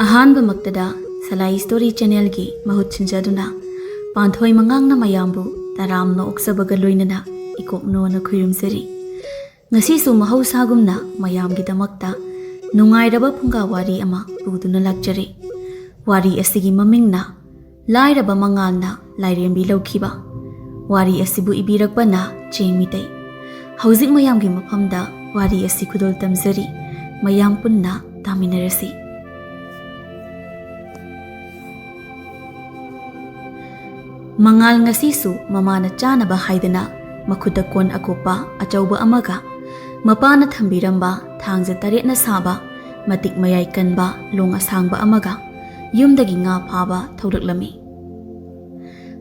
ꯑꯍꯥꯟꯕꯃꯛꯇꯗ ꯁꯂꯥꯏ story ꯆꯦꯅꯦꯜꯒꯤ ꯃꯍꯨꯠ ꯁꯤꯟꯖꯗꯨꯅ ꯄꯥꯟꯊꯣꯏ ꯃꯉꯥꯡꯅ ꯃꯌꯥꯝꯕꯨ ꯇꯔꯥꯝꯅ ꯑꯣꯛꯆꯕꯒ ꯂꯣꯏꯅꯅ ꯏꯀꯣꯛꯅꯣꯅ ꯈꯨꯔꯨꯝꯖꯔꯤ꯫ ꯉꯁꯤꯁꯨ ꯃꯍꯧꯁꯥꯒꯨꯝꯅ ꯃꯌꯥꯝꯒꯤꯗꯃꯛꯇ ꯅꯨꯡꯉꯥꯏꯔꯕ ꯐꯨꯡꯒꯥ ꯋꯥꯔꯤ ꯑꯃ ꯄꯨꯗꯨꯅ ꯂꯥꯛꯆꯔꯤ꯫ ꯋꯥꯔꯤ ꯑꯁꯤꯒꯤ ꯃꯃꯤꯡꯅ ꯂꯥꯏꯔꯕ ꯃꯉꯥꯜꯅ ꯂꯥꯏꯔꯦꯝꯕꯤ ꯂꯧꯈꯤꯕ꯫ ꯋꯥꯔꯤ ꯑꯁꯤꯕꯨ ꯏꯕꯤꯔꯛꯄꯅ ꯆꯦꯡ ꯃꯤꯇꯩ꯫ ꯍꯧꯖꯤꯛ ꯃꯌꯥꯝꯒꯤ ꯃꯐꯝꯗ ꯋꯥꯔꯤ ꯑꯁꯤ ꯈꯨꯗꯣꯜ ꯇꯝꯖꯔꯤ꯫ ꯃꯌꯥꯝ ꯄꯨꯟꯅ ꯇꯥꯃꯤꯟꯅꯔꯁꯤ꯫ ꯃꯉꯥꯜ ꯉꯁꯤꯁꯨ ꯃꯃꯥꯅ ꯆꯥꯅꯕ ꯍꯥꯏꯗꯅ ꯃꯈꯨꯠꯇ ꯀꯣꯟ ꯑꯀꯨꯞꯄ ꯑꯆꯧꯕ ꯑꯃꯒ ꯃꯄꯥꯅ ꯊꯝꯕꯤꯔꯝꯕ ꯊꯥꯡꯖ 8ꯅ ꯁꯥꯕ ꯃꯇꯤꯛ ꯃꯌꯥꯏ ꯀꯟꯕ ꯂꯣꯡ ꯑꯁꯥꯡꯕ ꯑꯃꯒ ꯌꯨꯝꯗꯒꯤ ꯉꯥ ꯐꯥꯕ ꯊꯣꯛꯂꯛꯂꯝꯃꯤ꯫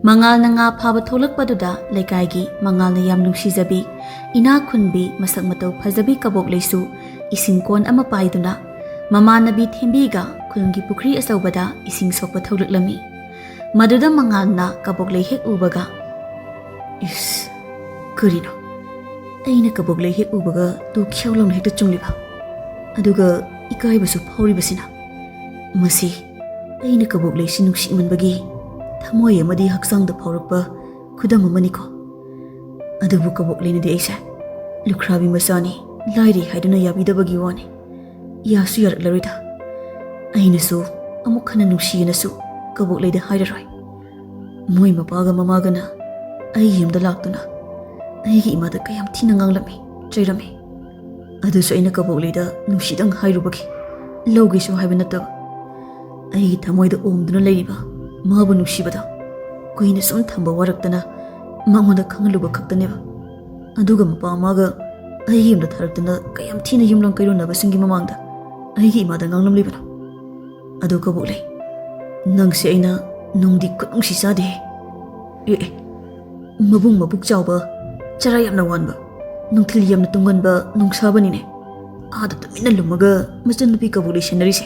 ꯃꯉꯥꯜꯅ ꯉꯥ ꯐꯥꯕ ꯊꯣꯛꯂꯛꯄꯗꯨꯗ ꯂꯩꯀꯥꯏꯒꯤ ꯃꯉꯥꯜꯅ ꯌꯥꯝ ꯅꯨꯡꯁꯤꯖꯕꯤ ꯏꯅꯥꯛ ꯈꯨꯟꯕꯤ ꯃꯁꯛ ꯃꯇꯧ ꯐꯖꯕꯤ ꯀꯕꯣꯛꯂꯩꯁꯨ ꯏꯁꯤꯡ ꯀꯣꯟ ꯑꯃ ꯄꯥꯏꯗꯨꯅ ꯃꯃꯥꯟꯅꯕꯤ ꯊꯦꯝꯕꯤꯒ ꯈꯨꯜꯒꯤ ꯄꯨꯈ꯭ꯔꯤ ꯑꯆꯧꯕꯗ ꯏꯁꯤꯡ ꯁꯣꯛꯄ ꯊꯣꯛꯂꯛꯂꯝꯃꯤ꯫ ꯃꯗꯨꯗ ꯃꯉꯥꯜꯅ ꯀꯕꯣꯛꯂꯩ ꯍꯦꯛ ꯎꯕꯒ "ꯏꯁ ꯀꯔꯤꯅꯣ ꯑꯩꯅ ꯀꯕꯣꯛꯂꯩ ꯍꯦꯛ ꯎꯕꯒ ꯇꯨ ꯈ꯭ꯌꯥꯎ ꯂꯥꯎꯅ ꯍꯦꯛꯇ ꯆꯨꯡꯂꯤꯕ ꯑꯗꯨꯒ ꯏꯀꯥꯏꯕꯁꯨ ꯐꯥꯎꯔꯤꯕꯁꯤꯅ ꯃꯁꯤ ꯑꯩꯅ ꯀꯕꯣꯛꯂꯩꯁꯤ ꯅꯨꯡꯁꯤꯃꯟꯕꯒꯤ ꯊꯃꯣꯏ ꯑꯃꯗꯤ ꯍꯛꯆꯥꯡꯗ ꯐꯥꯎꯔꯛꯄ ꯈꯨꯗꯝ ꯑꯃꯅꯤꯀꯣ꯫ ꯑꯗꯨꯕꯨ ꯀꯕꯣꯛꯂꯩꯅꯗꯤ ꯑꯩꯁꯦ ꯂꯨꯈ꯭ꯔꯥꯕꯤ ꯃꯆꯥꯅꯤ ꯂꯥꯏꯔꯤ ꯍꯥꯏꯗꯨꯅ ꯌꯥꯕꯤꯗꯕꯒꯤ ꯋꯥꯅꯤ꯫ ꯌꯥꯁꯨ ꯌꯥꯔꯛꯂꯔꯣꯏꯗ꯫ ꯑꯩꯅꯁꯨ ꯑꯃꯨꯛ ꯍꯟꯅ ꯅꯨꯡꯁꯤꯌꯦꯅꯁꯨ ꯀꯕꯣꯛꯂꯩꯗ ꯍꯥꯏꯔꯔꯣꯏ꯫ ꯃꯣꯏ ꯃꯄꯥꯒ ꯃꯃꯥꯒꯅ ꯑꯩꯒꯤ ꯌꯨꯝꯗ ꯂꯥꯛꯇꯨꯅ ꯑꯩꯒꯤ ꯏꯃꯥꯗ ꯀꯌꯥꯝ ꯊꯤꯅ ꯉꯥꯡꯂꯝꯃꯤ ꯆꯩꯔꯝꯃꯤ꯫ ꯑꯗꯨꯁꯨ ꯑꯩꯅ ꯀꯕꯣꯛꯂꯩꯗ ꯅꯨꯡꯁꯤꯗꯪ ꯍꯥꯏꯔꯨꯕꯒꯤ ꯂꯧꯒꯦꯁꯨ ꯍꯥꯏꯕ ꯅꯠꯇꯕ ꯑꯩꯒꯤ ꯊꯃꯣꯏꯗ ꯑꯣꯝꯗꯨꯅ ꯂꯩꯔꯤꯕ ꯃꯥꯕꯨ ꯅꯨꯡꯁꯤꯕꯗ ꯀꯨꯏꯅ ꯁꯨꯝ ꯊꯝꯕ ꯋꯥꯔꯛꯇꯅ ꯃꯉꯣꯟꯗ ꯈꯪꯍꯜꯂꯨꯕ ꯈꯛꯇꯅꯦꯕ꯫ ꯑꯗꯨꯒ ꯃꯄꯥ ꯃꯥꯒ ꯑꯩꯒꯤ ꯌꯨꯝꯗ ꯊꯥꯔꯛꯇꯨꯅ ꯀꯌꯥꯝ ꯊꯤꯅ ꯌꯨꯝꯂꯣꯟ ꯀꯩꯔꯣꯟꯅꯕꯁꯤꯡꯒꯤ ꯃꯃꯥꯡꯗ ꯑꯩꯒꯤ ꯏꯃꯥꯗ ꯉꯥꯡꯂꯝꯂꯤꯕꯅꯣ꯫ ꯑꯗꯨ ꯀꯕꯣꯛꯂꯩ ꯅꯪꯁꯦ ꯑꯩꯅ ꯅꯨꯡꯗꯤ ꯈꯨꯠꯅꯨꯡꯁꯤ ꯆꯥꯗꯦꯍꯦ꯫ ꯃꯕꯨꯡ ꯃꯕꯨꯛ ꯆꯥꯎꯕ ꯆꯔꯥ ꯌꯥꯝꯅ ꯋꯥꯟꯕ ꯅꯨꯡꯊꯤꯜ ꯌꯥꯝꯅ ꯇꯨꯡꯒꯟꯕ ꯅꯨꯡꯁꯥꯕꯅꯤꯅꯦ ꯑꯥꯗ ꯇꯨꯃꯤꯟꯅ ꯂꯨꯝꯃꯒ ꯃꯆꯟꯅꯨꯄꯤ ꯀꯕꯣꯛꯂꯩ ꯁꯦꯟꯅꯔꯤꯁꯦ꯫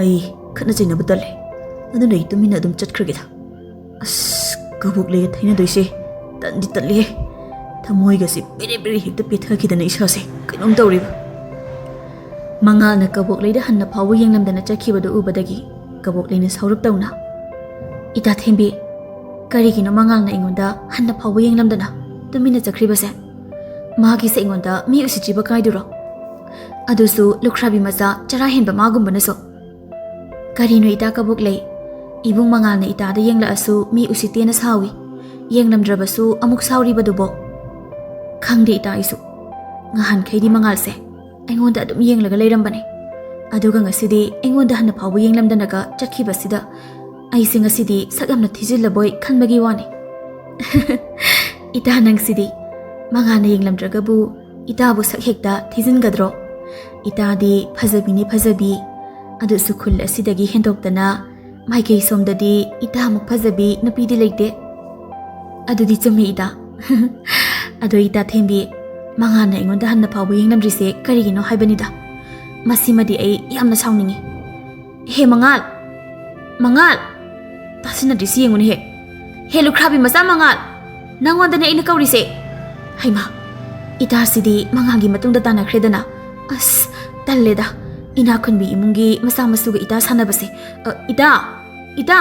ꯑꯩ ꯈꯠꯅ ꯆꯩꯅꯕ ꯇꯜꯂꯦ ꯑꯗꯨꯅ ꯑꯩ ꯇꯨꯃꯤꯟꯅ ꯑꯗꯨꯝ ꯆꯠꯈ꯭ꯔꯒꯦꯗ꯫ ꯑꯁ ꯀꯕꯣꯛꯂꯩꯒ ꯊꯩꯅꯗꯣꯏꯁꯦ ꯇꯟꯗꯤ ꯇꯜꯂꯤꯍꯦ꯫ ꯊꯃꯣꯏꯒꯁꯦ ꯕꯦꯔꯦ ꯕꯦꯔꯦ ꯍꯦꯛꯇ ꯄꯦꯊꯈꯤꯗꯅ ꯏꯁꯥꯁꯦ ꯀꯩꯅꯣꯝ ꯇꯧꯔꯤꯕ꯫ ꯃꯉꯥꯜꯅ ꯀꯕꯣꯛꯂꯩꯗ ꯍꯟꯅ ꯐꯥꯎꯕ ꯌꯦꯡꯂꯝꯗꯅ ꯆꯠꯈꯤꯕꯗꯨ ꯎꯕꯗꯒꯤ ꯀꯕꯣꯛꯂꯩꯅ ꯁꯥꯎꯔꯞ ꯇꯧꯅ "ꯏꯇꯥ ꯊꯦꯝꯕꯤ, ꯀꯔꯤꯒꯤꯅꯣ ꯃꯉꯥꯜꯅ ꯑꯩꯉꯣꯟꯗ ꯍꯟꯅ ꯐꯥꯎꯕ ꯌꯦꯡꯂꯝꯗꯅ ꯇꯨꯃꯤꯟꯅ ꯆꯠꯈ꯭ꯔꯤꯕꯁꯦ? ꯃꯥꯒꯤꯁꯦ ꯑꯩꯉꯣꯟꯗ ꯃꯤ ꯎꯁꯤꯠꯇ꯭ꯔꯤꯕ ꯀꯥꯏꯗꯨꯔꯣ? ꯑꯗꯨꯁꯨ ꯂꯨꯈ꯭ꯔꯥꯕꯤ ꯃꯆꯥ ꯆꯔꯥ ꯍꯦꯟꯕ ꯃꯥꯒꯨꯝꯕꯅꯁꯨ? ꯀꯔꯤꯅꯣ ꯏꯇꯥ ꯀꯕꯣꯛꯂꯩ, ꯏꯕꯨꯡ ꯃꯉꯥꯜꯅ ꯏꯇꯥꯗ ꯌꯦꯡꯂꯛꯑꯁꯨ ꯃꯤ ꯎꯁꯤꯠꯇꯦꯅ ꯁꯥꯎꯏ, ꯌꯦꯡꯂꯝꯗ꯭ꯔꯕꯁꯨ ꯑꯃꯨꯛ ꯁꯥꯎꯔꯤꯕꯗꯨꯕꯣ? ꯈꯪꯗꯦ ꯏꯇꯥ ꯑꯩꯁꯨ ꯉꯍꯥꯟꯈꯩꯗꯤ ꯃꯉꯥꯜꯁꯦ ꯑꯩꯉꯣꯟꯗ ꯑꯗꯨꯝ ꯌꯦꯡꯂꯒ ꯂꯩꯔꯝꯕꯅꯦ꯫ ꯑꯗꯨꯒ ꯉꯁꯤꯗꯤ ꯑꯩꯉꯣꯟꯗ ꯍꯟꯅ ꯐꯥꯎꯕ ꯌꯦꯡꯂꯝꯗꯅꯒ ꯆꯠꯈꯤꯕꯁꯤꯗ ꯑꯩꯁꯦ ꯉꯁꯤꯗꯤ ꯁꯛ ꯌꯥꯝꯅ ꯊꯤꯖꯤꯜꯂꯕꯣꯏ ꯈꯟꯕꯒꯤ ꯋꯥꯅꯤ꯫ ꯏꯇꯥ ꯅꯪꯁꯤꯗꯤ ꯃꯉꯥꯜꯅ ꯌꯦꯡꯂꯝꯗ꯭ꯔꯒꯕꯨ ꯏꯇꯥꯕꯨ ꯁꯛ ꯍꯦꯛꯇ ꯊꯤꯖꯤꯟꯒꯗ꯭ꯔꯣ? ꯏꯇꯥꯗꯤ ꯐꯖꯕꯤꯅꯤ ꯐꯖꯕꯤ, ꯑꯗꯨꯁꯨ ꯈꯨꯜ ꯑꯁꯤꯗꯒꯤ ꯍꯦꯟꯗꯣꯛꯇꯅ ꯃꯥꯏꯀꯩ ꯁꯣꯝꯗꯗꯤ ꯏꯇꯥꯃꯨꯛ ꯐꯖꯕꯤ ꯅꯨꯄꯤꯗꯤ ꯂꯩꯇꯦ꯫ ꯑꯗꯨꯗꯤ ꯆꯨꯝꯃꯤ ꯏꯇꯥ꯫ ꯑꯗꯣ ꯏꯇꯥ ꯊꯦꯝꯕꯤ, ꯃꯉꯥꯜꯅ ꯑꯩꯉꯣꯟꯗ ꯍꯟꯅ ꯐꯥꯎꯕ ꯌꯦꯡꯂꯝꯗ꯭ꯔꯤꯁꯦ ꯀꯔꯤꯒꯤꯅꯣ ꯍꯥꯏꯕꯅꯤꯗ꯫ ꯃꯁꯤꯃꯗꯤ ꯑꯩ ꯌꯥꯝꯅ ꯁꯥꯎꯅꯤꯡꯉꯤ꯫ ꯍꯦ ꯃꯉꯥꯜ, ꯃꯉꯥꯜ, ꯇꯥꯁꯤꯟꯅꯗ꯭ꯔꯤꯁꯤ ꯌꯦꯡꯉꯨꯅꯦꯍꯦ꯫ ꯍꯦ ꯂꯨꯈ꯭ꯔꯥꯕꯤ ꯃꯆꯥ ꯃꯉꯥꯜ, ꯅꯪꯉꯣꯟꯗꯅꯦ ꯑꯩꯅ ꯀꯧꯔꯤꯁꯦ꯫ ꯍꯩꯃꯥ, ꯏꯇꯥꯁꯤꯗꯤ ꯃꯉꯥꯜꯒꯤ ꯃꯇꯨꯡꯗ ꯇꯥꯟꯅꯈ꯭ꯔꯦꯗꯅ꯫ ꯑꯁ ꯇꯜꯂꯦꯗ ꯏꯅꯥꯛ ꯈꯨꯟꯕꯤ ꯏꯃꯨꯡꯒꯤ ꯃꯆꯥ ꯃꯁꯨꯒ ꯏꯇꯥ ꯁꯥꯟꯅꯕꯁꯦ꯫ ꯏꯇꯥ, ꯏꯇꯥ!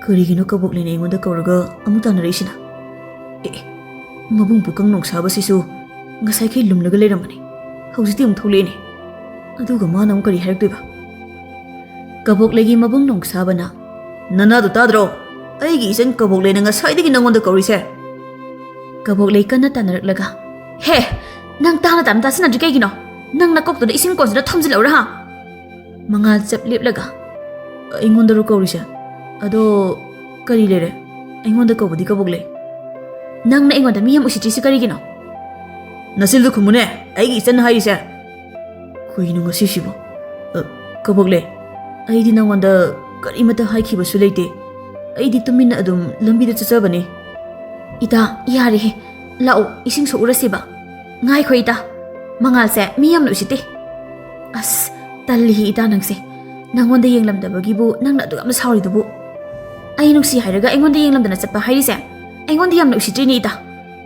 ꯀꯔꯤꯒꯤꯅꯣ ꯀꯕꯣꯛꯂꯩꯅ ꯑꯩꯉꯣꯟꯗ ꯀꯧꯔꯒ ꯑꯃꯨꯛ ꯇꯥꯟꯅꯔꯛꯏꯁꯤꯅ? ꯃꯕꯨꯡ ꯄꯨꯀꯪ ꯅꯣꯡꯁꯥꯕꯁꯤꯁꯨ ꯉꯁꯥꯏꯈꯩ ꯂꯨꯝꯂꯒ ꯂꯩꯔꯝꯕꯅꯤ, ꯍꯧꯖꯤꯛꯇꯤ ꯑꯃꯨꯛ ꯊꯣꯛꯂꯛꯑꯦꯅꯦ꯫ ꯑꯗꯨꯒ ꯃꯥꯅ ꯑꯃꯨꯛ ꯀꯔꯤ ꯍꯥꯏꯔꯛꯇꯣꯏꯕ? ꯀꯕꯣꯛꯂꯩꯒꯤ ꯃꯕꯨꯡ ꯅꯣꯡꯁꯥꯕꯅ "ꯅꯅꯥꯗꯨ ꯇꯥꯗ꯭ꯔꯣ? ꯑꯩꯒꯤ ꯏꯆꯟ ꯀꯕꯣꯛꯂꯩꯅ ꯉꯁꯥꯏꯗꯒꯤ ꯅꯪꯉꯣꯟꯗ ꯀꯧꯔꯤꯁꯦ." ꯀꯕꯣꯛꯂꯩ ꯀꯟꯅ ꯇꯥꯟꯅꯔꯛꯂꯒ "ꯍꯦ, ꯅꯪ ꯇꯥꯅ ꯇꯥꯁꯤꯟꯅꯗ꯭ꯔꯤ ꯀꯩꯒꯤꯅꯣ? ꯅꯪ ꯅꯀꯣꯛꯇꯨꯗ ꯏꯁꯤꯡ ꯀꯣꯟꯁꯤꯗ ꯊꯝꯖꯤꯜꯂꯧꯔꯥ ꯍꯥ?" ꯃꯉꯥꯜ ꯆꯞ ꯂꯦꯞꯂꯒ "ꯑꯩꯉꯣꯟꯗꯔꯣ ꯀꯧꯔꯤꯁꯦ? ꯑꯗꯣ ꯀꯔꯤ ꯂꯩꯔꯦ? ꯑꯩꯉꯣꯟꯗ ꯀꯧꯕꯗꯤ ꯀꯕꯣꯛꯂꯩ." "ꯅꯪꯅ ꯑꯩꯉꯣꯟꯗ ꯃꯤ ꯌꯥꯝ ꯎꯁꯤꯠꯇ꯭ꯔꯤꯁꯤ ꯀꯔꯤꯒꯤꯅꯣ?" "ꯅꯆꯤꯜꯗꯨ ꯈꯨꯝꯃꯨꯅꯦ, ꯑꯩꯒꯤ ꯏꯆꯟ ꯍꯥꯏꯔꯤꯁꯦ." "ꯀꯩꯅꯣ ꯉꯁꯤꯁꯤꯕꯨ? ꯀꯕꯣꯛꯂꯩ, ꯑꯩꯗꯤ ꯅꯪꯉꯣꯟꯗ ꯀꯔꯤꯃꯠꯇ ꯍꯥꯏꯈꯤꯕꯁꯨ ꯂꯩꯇꯦ. ꯑꯩꯗꯤ ꯇꯨꯃꯤꯟꯅ ꯑꯗꯨꯝ ꯂꯝꯕꯤꯗ ꯆꯠꯆꯕꯅꯤ." "ꯏꯇꯥ ꯌꯥꯔꯦꯍꯦ, ꯂꯥꯛꯑꯣ ꯏꯁꯤꯡ ꯁꯣꯛꯎꯔꯁꯤꯕ." "ꯉꯥꯏꯈꯣ ꯏꯇꯥ, ꯃꯉꯥꯜꯁꯦ ꯃꯤ ꯌꯥꯝꯅ ꯎꯁꯤꯠꯇꯦ." "ꯑꯁ ꯇꯜꯂꯤꯍꯦ ꯏꯇꯥ ꯅꯪꯁꯦ, ꯅꯪꯉꯣꯟꯗ ꯌꯦꯡꯂꯝꯗꯕꯒꯤꯕꯨ ꯅꯪꯅ ꯑꯗꯨꯛ ꯌꯥꯝꯅ ꯁꯥꯎꯔꯤꯗꯨꯕꯨ꯫ ꯑꯩ ꯅꯨꯡꯁꯤ ꯍꯥꯏꯔꯒ ꯑꯩꯉꯣꯟꯗ ꯌꯦꯡꯂꯝꯗꯅ ꯆꯠꯄ ꯍꯥꯏꯔꯤꯁꯦ ꯑꯩꯉꯣꯟꯗ ꯌꯥꯝꯅ ꯎꯁꯤꯠꯇ꯭ꯔꯤꯅꯤ ꯏꯇꯥ.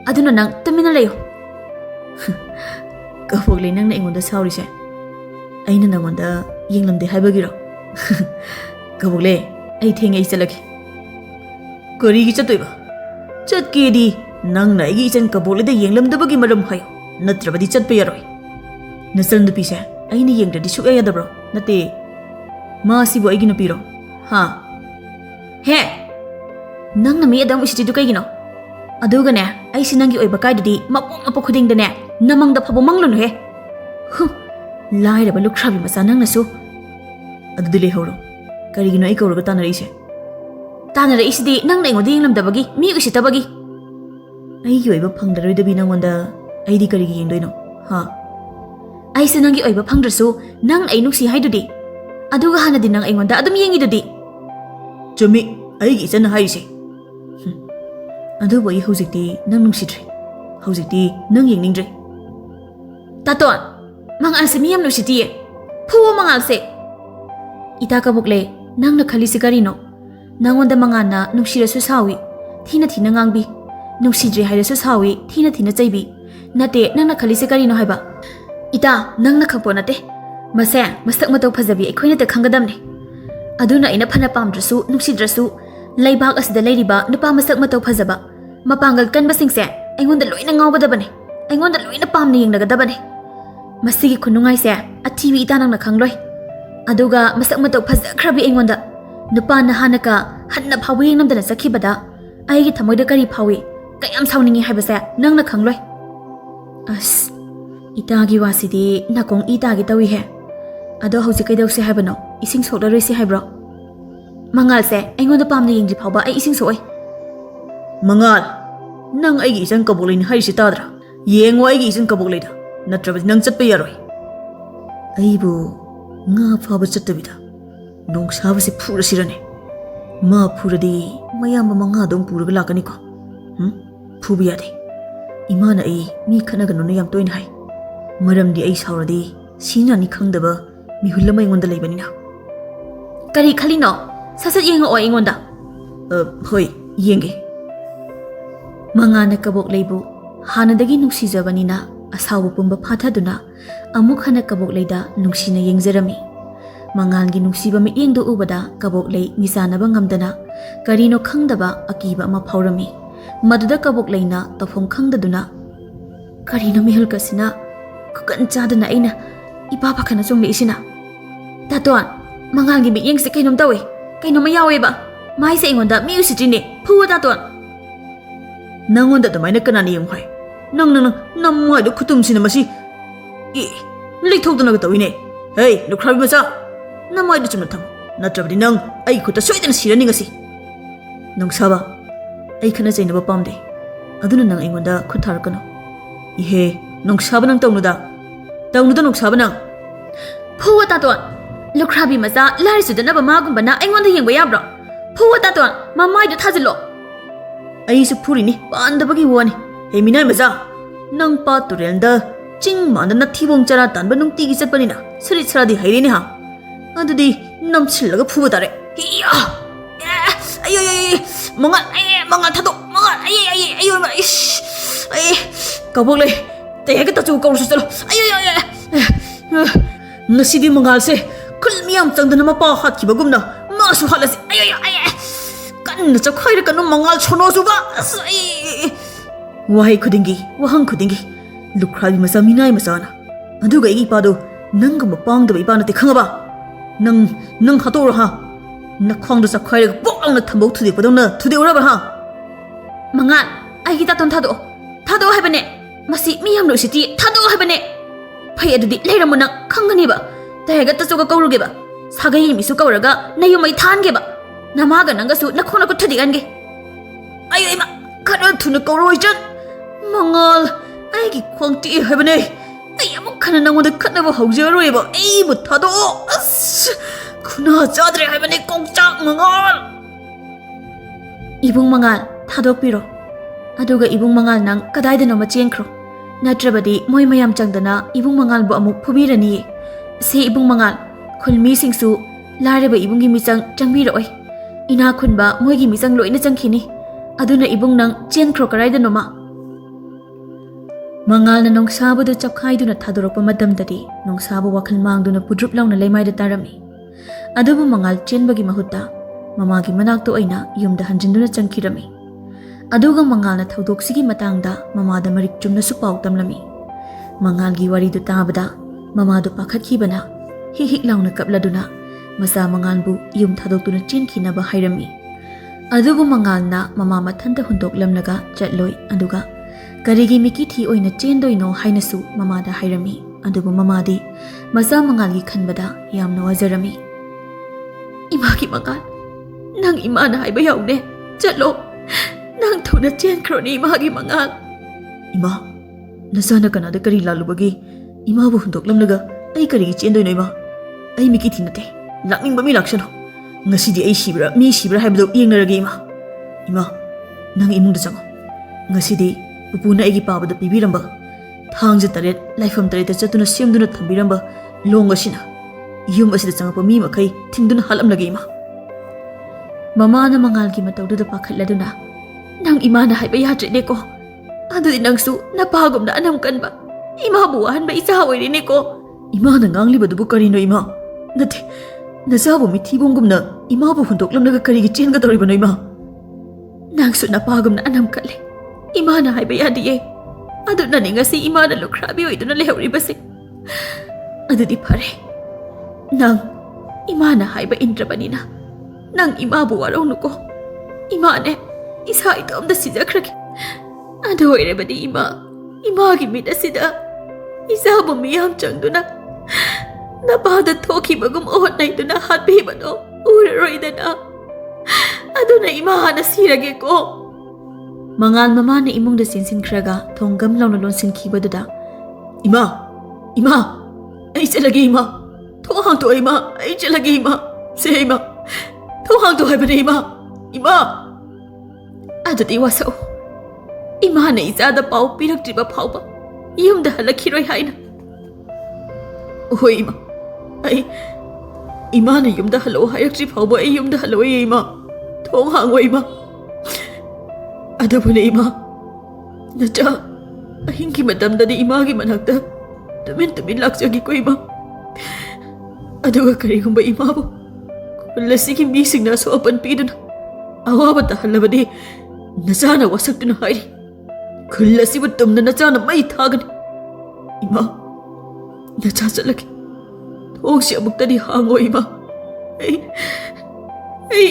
ꯑꯗꯨꯅ ꯅꯪ ꯇꯨꯃꯤꯟꯅ ꯂꯩꯌꯣ." "ꯀꯕꯣꯛꯂꯩ ꯅꯪꯅ ꯑꯩꯉꯣꯟꯗ ꯁꯥꯎꯔꯤꯁꯦ ꯑꯩꯅ ꯅꯪꯉꯣꯟꯗ yenglamde haibagiro. Kabule, ai thengai chalaki. Kari gi chatoiba. Chatke di nang na igi ichan kabule de yenglamdabagi maram hayo. Natrabadi chatpa yaroi. Nasal nupi se ai ni yengradi sukya yadabro. Nate ma sibo aigi nupiro. Ha. He. Nang na mi adam usiti du kaigino. Aduga ne ai sinangi oiba kaidadi mapong apo khuding da ne namang da phabo manglun he. Lairaba lukhiba masa nang nasu. Adu dile horo. Karigino ai kawraga tanari se. Tanara isidi nang na ingodi yenglamdabagi mi usitabagi. Ai gi oiba phangdaroi dabi nangonda ai di karigi yengdoino. Ha. Ai sinangi oiba phangdrasu nang ai nuksi haidudi. Aduga hanadi nang aingonda adum yengidudi. Chumi ai gi chana haise. Aduba ai hojikti nang nungsidre. Hojikti nang yengningdre. Taton mangal se miyam nusitiye. Phu mangal se. Ita kabukle nang na khali sigarino. Nangonda mangana nuksirasu sawi. Thina thina ngangbi. Nuksidre hairasu sawi. Thina thina chaibi. Nate nang na khali sigarino haiba. Ita nang na khangpo nate. Mase masak matau phajabi aikhoina te khangadamne. Aduna ina phana pamdrasu nuksidrasu laibak asida lairiba nupa masak matau phajaba. Mapangal kanba singse aingonda loina ngawgadabane. Aingonda loina pamna yengnagadabane. Masigi khunungai se athibi ita nang na khangloi. Aduga masak matau phajakhrabi aingonda. Nupa na hanaka hanna phawi yengnamdana sakhibada aigi thamoida kari phawi kayam sauningi haibase nang na khangloi. As itagi wasidi nakong itagi tawi he. Ado hausi kaidawse haibano ising soklaroi si haibro. Mangal se aingonda pamna yengri phawba ai ising soi. Mangal nang aigi isang kabulin haisi tadra. Yengo aigi isang kabulida. Natrabadi nang chatpa yaroi. Aibu nga phaba chattabida. Nong sabase phura sirane. Ma phuradi mayamba manga dong puraga lakani ko. Phubi yade. Imana ai mi khanagano na yam toina hai. Maramdi ai sauradi sina ni khangdaba mi hulama ingonda leibanina. Kari khalino sasat yenga o ingonda. Hoi yenge. Mangana kabok leibu hanadagi nuksijabanina asawu pumba phathaduna amuk hana kabok leida nuksina yengjarami. Mangalgi nuksiba mi yengdo ubada kabok lei misanaba ngamdana karino khangdaba akiba ama phaurami. Maduda kabok leina tafong khangdaduna karino mi hulkasina kukan chadana aina ipapa khana chongle isina. Taton mangalgi mi yengse kainom tawe kainom yawe ba mai se ingonda mi usitine phuwa taton. Nangonda damaina kanani yung hai. Nang namai do khutum sina masi. Leithokdana gatawine. Hey, lukhiba masa. Namai do chumna tham. Natrabadi nang ai khuta soidana sirani ngasi. Nang saba. Ai khana chainaba pamde. Aduna nang ingonda khutharakano. Ihe, nang saba nang tawnuda. Tawnuda nang saba nang. Phuwa taton. Lukhiba masa lari sudanaba magumba na aingonda yengba yabra. Phuwa taton. Mamai do thajilo. Ai su phurini pandabagi wani. Hey minai maza. Nang pa turelda ching mandana thibong chara tanba nungtigi chatpanina sari saradi haireni ha. Adudi namchillaga phuba tare. Hiya. Ayo mangal thado mangal ayo ai kabole tega ta chu kawsu chalo ayo nasidi mangal se kulmiyam changdana mapa hatkibagumna masu halasi ayo kan chakhaira kanu mangal chono suba Wahai khudingi wahang khudingi lukhiba masa minai masana aduga igi pado nang mapang da ipana te khangaba nang hator ha nakhwang da sakhaira pokang na thambau thude padona thude uraba ha mangal aigi ta ton thado haibane masi miyam no siti thado haibane phai adudi leiramuna khangani ba taiga ta choga kawruge ba sagai misu kawraga nayumai thange ba namaga nangasu nakhona ko thudi gange ayo ima khana thuna kawroi chan Mangal, aigi khwangti haibane. Ai amuk khana nangonda khatnaba haujaroiba. Ai bu thado. As khuna chadre haibane kongchak mangal. Ibung mangal thadokpiro. Aduga ibung mangal nang kadaidano machengkhro. Natrabadi moi mayam changdana ibung mangal bu amuk phubirani. Se ibung mangal khulmi singsu lareba ibungi michang changbiroi. Ina khunba moigi michang loina changkhini. Aduna ibung nang chenkhro karaidano ma. Mangalna nongsabudu chapkhaiduna thadorokpa matamdadi nongsabu wakhal mangduna pudrup launa leimaida tarami. Adubu mangal chenbagi mahutta mamagi manakto aina yumda hanjinduna changkirami. Aduga mangalna thaudoksigi matangda mamada marik chumnasu pau tamlami. Mangalgi waridu tabada mamadu pakhatkibana hihik launa kapladuna masa mangalbu yum thadokduna chenkinaba hairami. Adubu mangalna mama mathanta hundoklamlaga chatloi aduga karigi miki thi oina chendoino hainasu mamada hairami. Adubu mamadi masa mangalgi khanbada yamna wazarami. Imagi mangal nang imana haiba yaune chatlo nang thuna chenkroni imagi mangal. Ima nasana kanada kari lalubagi imabu hundoklamlaga ai karigi chendoino ima ai miki thi nate lakningba mi laksano ngasidi ai sibra mi sibra haibdo yengnaragi ima nang imungda chango ngasidi pupuna aigi pabada pibiramba thangja taret laifam tareta chatuna semduna thambiramba longasina yum asida changapa mi makai thingduna halamlagi ima. Mamana mangalgi matawduda pakhatladuna nang imana haiba yadrene ko adudi nangsu napagumna anam kanba imabu wahanba isa oirine ko. Imana nganglibadubu karino ima nate nasabu mithibongumna imabu hundoklamnaga karigi chengadoribano ima. Nangsu napagumna anam kalle imana haiba yadiye aduna ningasi imana lukhrabi oiduna lehoribase adudi phare nang imana haiba indrabanina nang imabu waraunuko imane isa itomda sijakhraki adu oirebadi imagi midasida isabu miyam changduna napada thokibagum ohnaiduna hatbibano uraroidana aduna imana sirage ko. Mangal mamana imungda sinsinkhraga thonggam launa lonsinkibaduda ima ai chalage ima thohang to ima ai chalage ima se ima thohang to haibane ima adati wasau imana izada pau piraktriba phauba yumda halakhiroi haina hoi ima ai imana yumda halo hayaktri phauba ai yumda halo ima thong hangoi ima adabune ima nacha ahingi madamdadi imagi manakta tumin lakjagi ko ima aduga karigumba imabu lasigi misingna so apan piduna awaba tahalabadi nasana wasaktuna hairi kullasibu tumna nachana mai thagani ima nacha chalaki thongsi amuktadi hango ima ai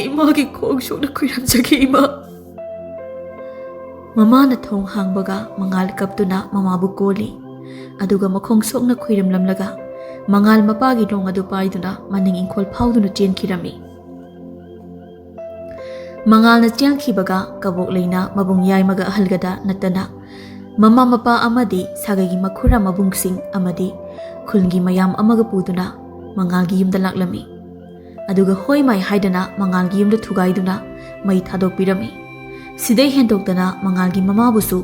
imagi khongshona kuiramjagi ima. Mamana thong hangbaga mangal kaptuna mamabu koli aduga makhong sokna khuiramlamlaga mangal mapagi rong adu paiduna maning ingkhol phauduna chenkirami. Mangalna chenkhibaga kabok leina mabung yaimaga ahalgada natana mama mapa amadi sagagi makhura mabungsing amadi khulgi mayam amaga puduna mangalgi yumda laklami aduga hoi mai haidana mangalgi yumda thugaiduna mai thadokpirami. Sidai hendokdana mangalgi mamabusu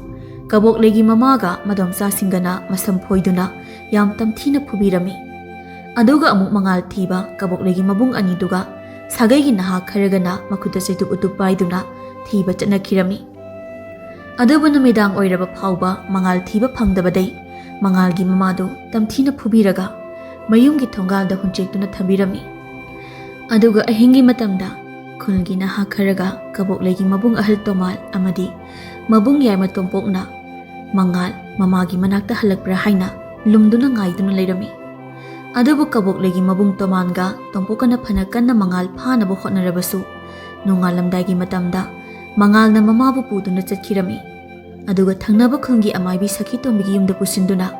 kabok legi mamaga madomsa singana masam phoiduna yam tamthina phubirami aduga amuk mangal thiba kabok legi mabung aniduga sagaigi naha kharagana makuta setup utup paiduna thiba chanakhirami. Adubu numidang oiraba phauba mangal thiba phangdabadai mangalgi mamadu tamthina phubiraga mayumgi thongalda hunchektuna thabirami aduga ahingi matamda khulgi naha kharaga kabok legi mabung ahal tomal amadi mabung yaima tompokna mangal mamagi manakta halakpra haina lumduna ngaiduna leirami adubu kabok legi mabung tomanga tompokana phanakanna mangal phana bo hotnarabasu nongalamdagi matamda mangalna mamabu puduna chatkirami aduga thangnaba khungi amaibi sakhi tombigi yumda pusinduna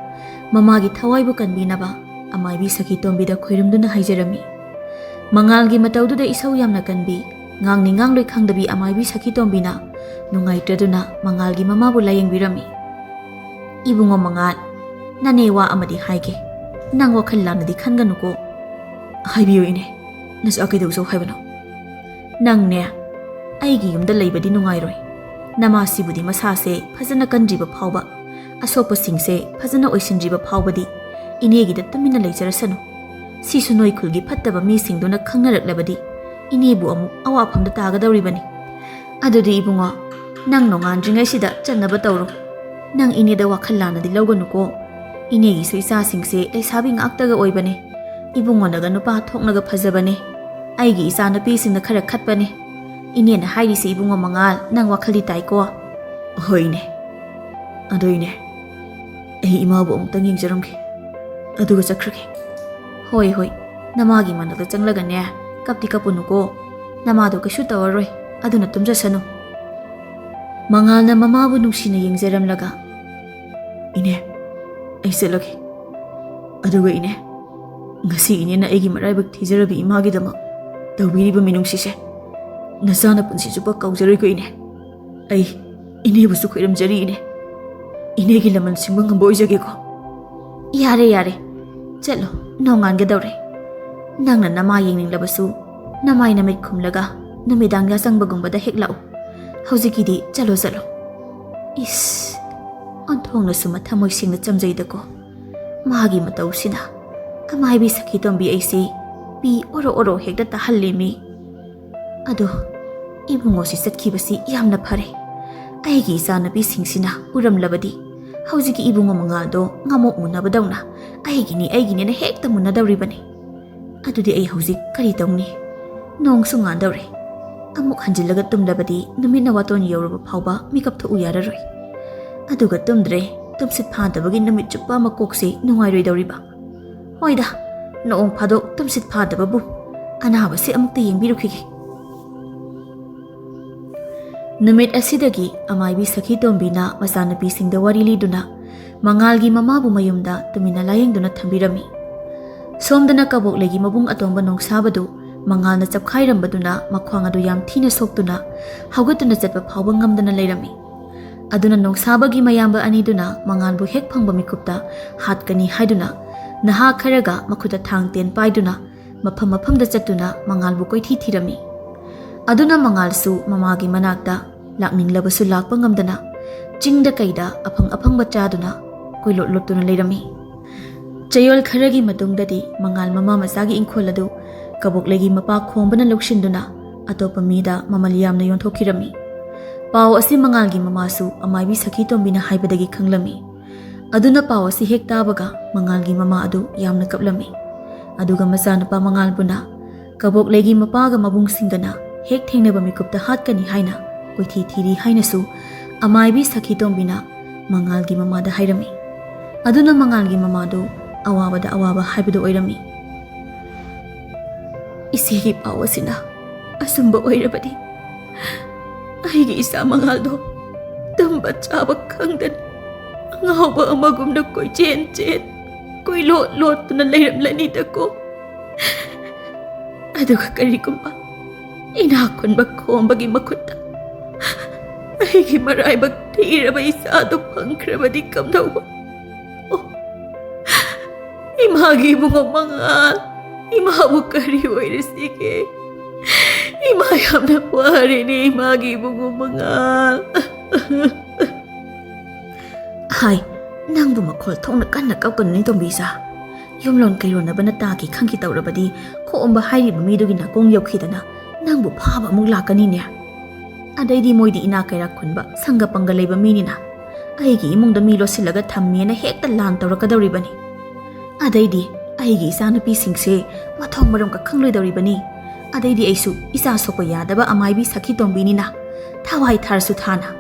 mamagi thawaibu kanbinaba amaibi sakhi tombida khoirumduna haijarami. Mangalgi matawduda isau yamna kanbi ngangni ngangloi khangdabi amaibi sakhi tombina nungaitraduna mangalgi mamabu layengbirami. Ibungo mangal nanewa amadi haige nang wakhal lanadi khanganuko haibiyo ine nas akidauso haibano nangne aigi yumda leibadi nungairoi namasibudi masase phajana kanjiba phauba asopa singse phajana oisinjiba phaubadi inegida tumina leijarasanu sisu noi khulgi phattaba mi singduna khangnaраklabadi inebu amu awafamda tagadawribani adudi ibungo nang nongan ringai sida channaba tawro Nang ineda wakhal lanadi lawganuko. Inegisu isasingse leisabi ngaktaga oibane. Ibungonaga nupa thoknaga phajabane. Aigi isa napisingna khara khatpane. Inena hairisi ibungo Mangal nang wakhali taiko. Hoine. Adoine. Ai imabu amtang yengjaramge. Aduga chakrage. Hoi hoi. Namagi manakta changlagane kapti kapunuko. Namadu kashu tawaroi. Aduna tumjasanu. Mangal na mamabu nungsina yengjaramlaga. Ine. Ai selage. Aduga ine. Ngasi ine na aigi maraibak thijarabi imagidama. Tawbiriba minungsise. Nasana punsi chupa kaujari ko ine. Ai ine busu khoiramjari ine. Ine gi laman singba ngamba oijage ko. Yare yare. Chalo nongan ga daure. Nangna nama yenglinglabasu namai namit khumlaga namidang ya sangbagungba hek lau. Haujikidi chalo chalo. Is onthongna suma thamoi singna chamjaidako. Magi matausina amaibi sakhi tombi aisi pi oro oro hekda tahallemi. Ado ibungosi satkibasi yamna phare. Aigi isanabi singsina uramlabadi haujiki ibungo Mangaldo ngamok munabadawna aigini na hekta munadawribani. Adudi ai haujik kari tawni nongsu ngandawre. Amuk hanjilaga tumlabadi numina waton yawraba phawba mikap tho uyararoi. Aduga tumdre tumsit phadabagi numit chuppa makokse nungairoi-dawriba. Hoida noong phadok tumsit phadababu anabasi amukta yengbirukhige. Numit asidagi amaibi sakhi tombina masanapi singda wari liduna Mangalgi mamabu mayumda tumina layengduna thambirami. Somdana kabok legi mabung atomba nongsabadu Mangalna chapkhairambaduna makhwang adu yam thina soktuna haugatuna chatpa phawba ngamdana leirami. Aduna nongsabagi mayamba aniduna Mangalbu hek phangba mikupta hatkani haiduna naha kharaga makhuta thang ten paiduna mafam mafamda chatuna Mangalbu koithi thirami. Aduna Mangalsu mamagi manakta lakninglabasu lakpa ngamdana chingda kaida afang bachaduna koilot lotuna leirami. Chayol kharagi matungdadi Mangal mama masagi ingkholadu kaboklegi mapa khombana lokshinduna atopa mida mamaliyamna yonthokirami. Pau asi Mangalgi mamasu amaibi sakhi tombina haibadagi khanglami. Aduna pau asi hek tabaga Mangalgi mama adu yamna kaplami. Aduga masanapa Mangalbuna kaboklegi mapaga mabung singana hek thengnaba mikupta hatkani haina koithi thiri hainasu amaibi sakhi tombina Mangalgi mamada hairami. Aduna Mangalgi mamadu awabada awaba haibadu oirami. Isigi pawasina asumba oirabadi aigi isa Mangaldo tamba chaba khangdan angawba amagumna koi chen koi lot na leiramlani dako. Aduga karigumba inakunba khombagi makhutta aigi maraibak thiraba isado phangkrabadi kamdauba. Imagi bungo Mangal imabu kari oirasige imayamna wari ni imagi bungo Mangal. Hai nangbu makhol thongna kanna kapkan ni tombisa yumlon kairona bana taki khangki tawrabadi khomba hairiba midugi nakong yaukhidana nangbu phaba amuk lakani ne. Adaidi moidi ina kaira khunba sanga panga leiba minina aigi imungda mi losilaga thammena hekta lan tawrakadawribani. Adaidi aigi isanapi singse mathong maram ka khangloidawribani. Adaidi aisu isa sokpa yadaba amaibi sakhi tombinina thawai tharsu thana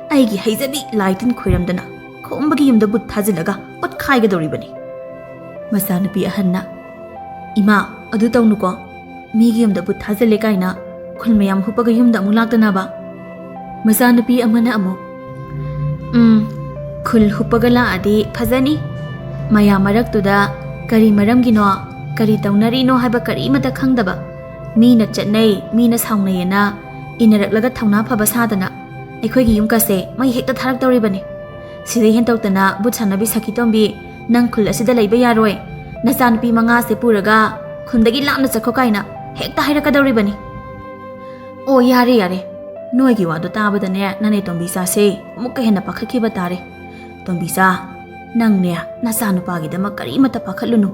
aigi haijabi laitin khoiramdana khombagi yumda but thajilaga ot khaigadawribani. Masanapi ahanna ima adu tawnuko migi yumda but thajale kaina khulmayam hupaga yumda amuk laktanaba. Masanapi amana amu khul hupaga laadi phajani maya maraktuda kari maramgino kari tawnarino haiba kari mata khangdaba mina chatnai mina saungnayena inaraklaga thawna phaba sadana aikhoigi yumkase mai hekta tharak tawribani. Sidai hentawtana butsanabi sakhi tombi nang khul asida leiba yaroi nachanpi manga se puraga khundagi lapna chakho kaina hekta hairakadawribani. O yare noigi wadu tabadane nane tombisa se mukka henna pakhakiba tare. Tombisa nangnya nasanupagi dama karimata pakhalunu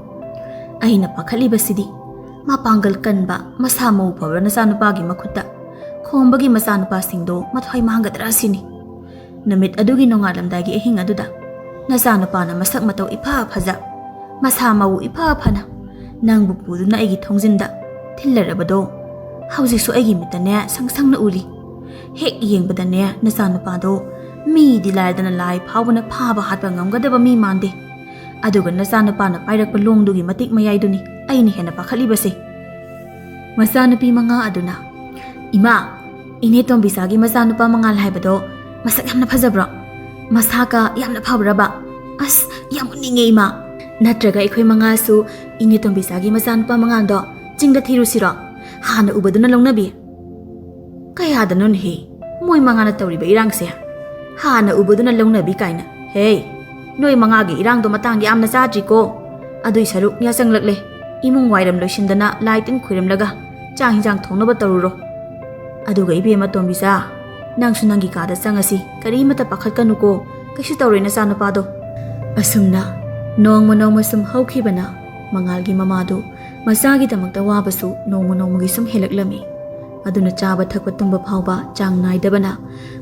aina pakhalibasidi mapangal kanba masamo pawra nasanupagi makhutta khombagi masanupasingdo mathai mangadrasini. Numit adugi nongalamdagi ahing aduda nasanupana masak matau ipa phaja masa mau ipa phana nangbu puduna aigi thongjinda thillarabado haujisu aigi mitane sangsangna uri hek yengbadane nasanupado mi dilaidana lai phawna phaba hatba ngamgadaba mi mande aduga nasanupana pairakpa longdugi matik mayaiduni aini hena pakhalibase masanupi manga aduna ima ine tombisagi masanupa mangal haibado masak yamna phajabra masaka yamna phabraba as yam uninge ima natraga ekhoi manga su ine tombisagi masanupa mangando jingda thirusira hana ubaduna longnabi kaya danon he moi mangana tawriba irangse hana ubaduna longnabi kaina hey noi mangagi irangdo matanggi amna chadriko adui saruk nya sanglakle imung wairam loisindana laitin khuiramlaga chang hinjang thongnaba taruro aduga ibema tombisa nangsu nangi kada changasi karimata pakhatkanuko kaisu tawrena sanupado asumna nongma sum haukhibana mangalgi mamadu masagi damakta wabasu nongma sum helaklami aduna chaba thakpa tumba phawba chang naidabana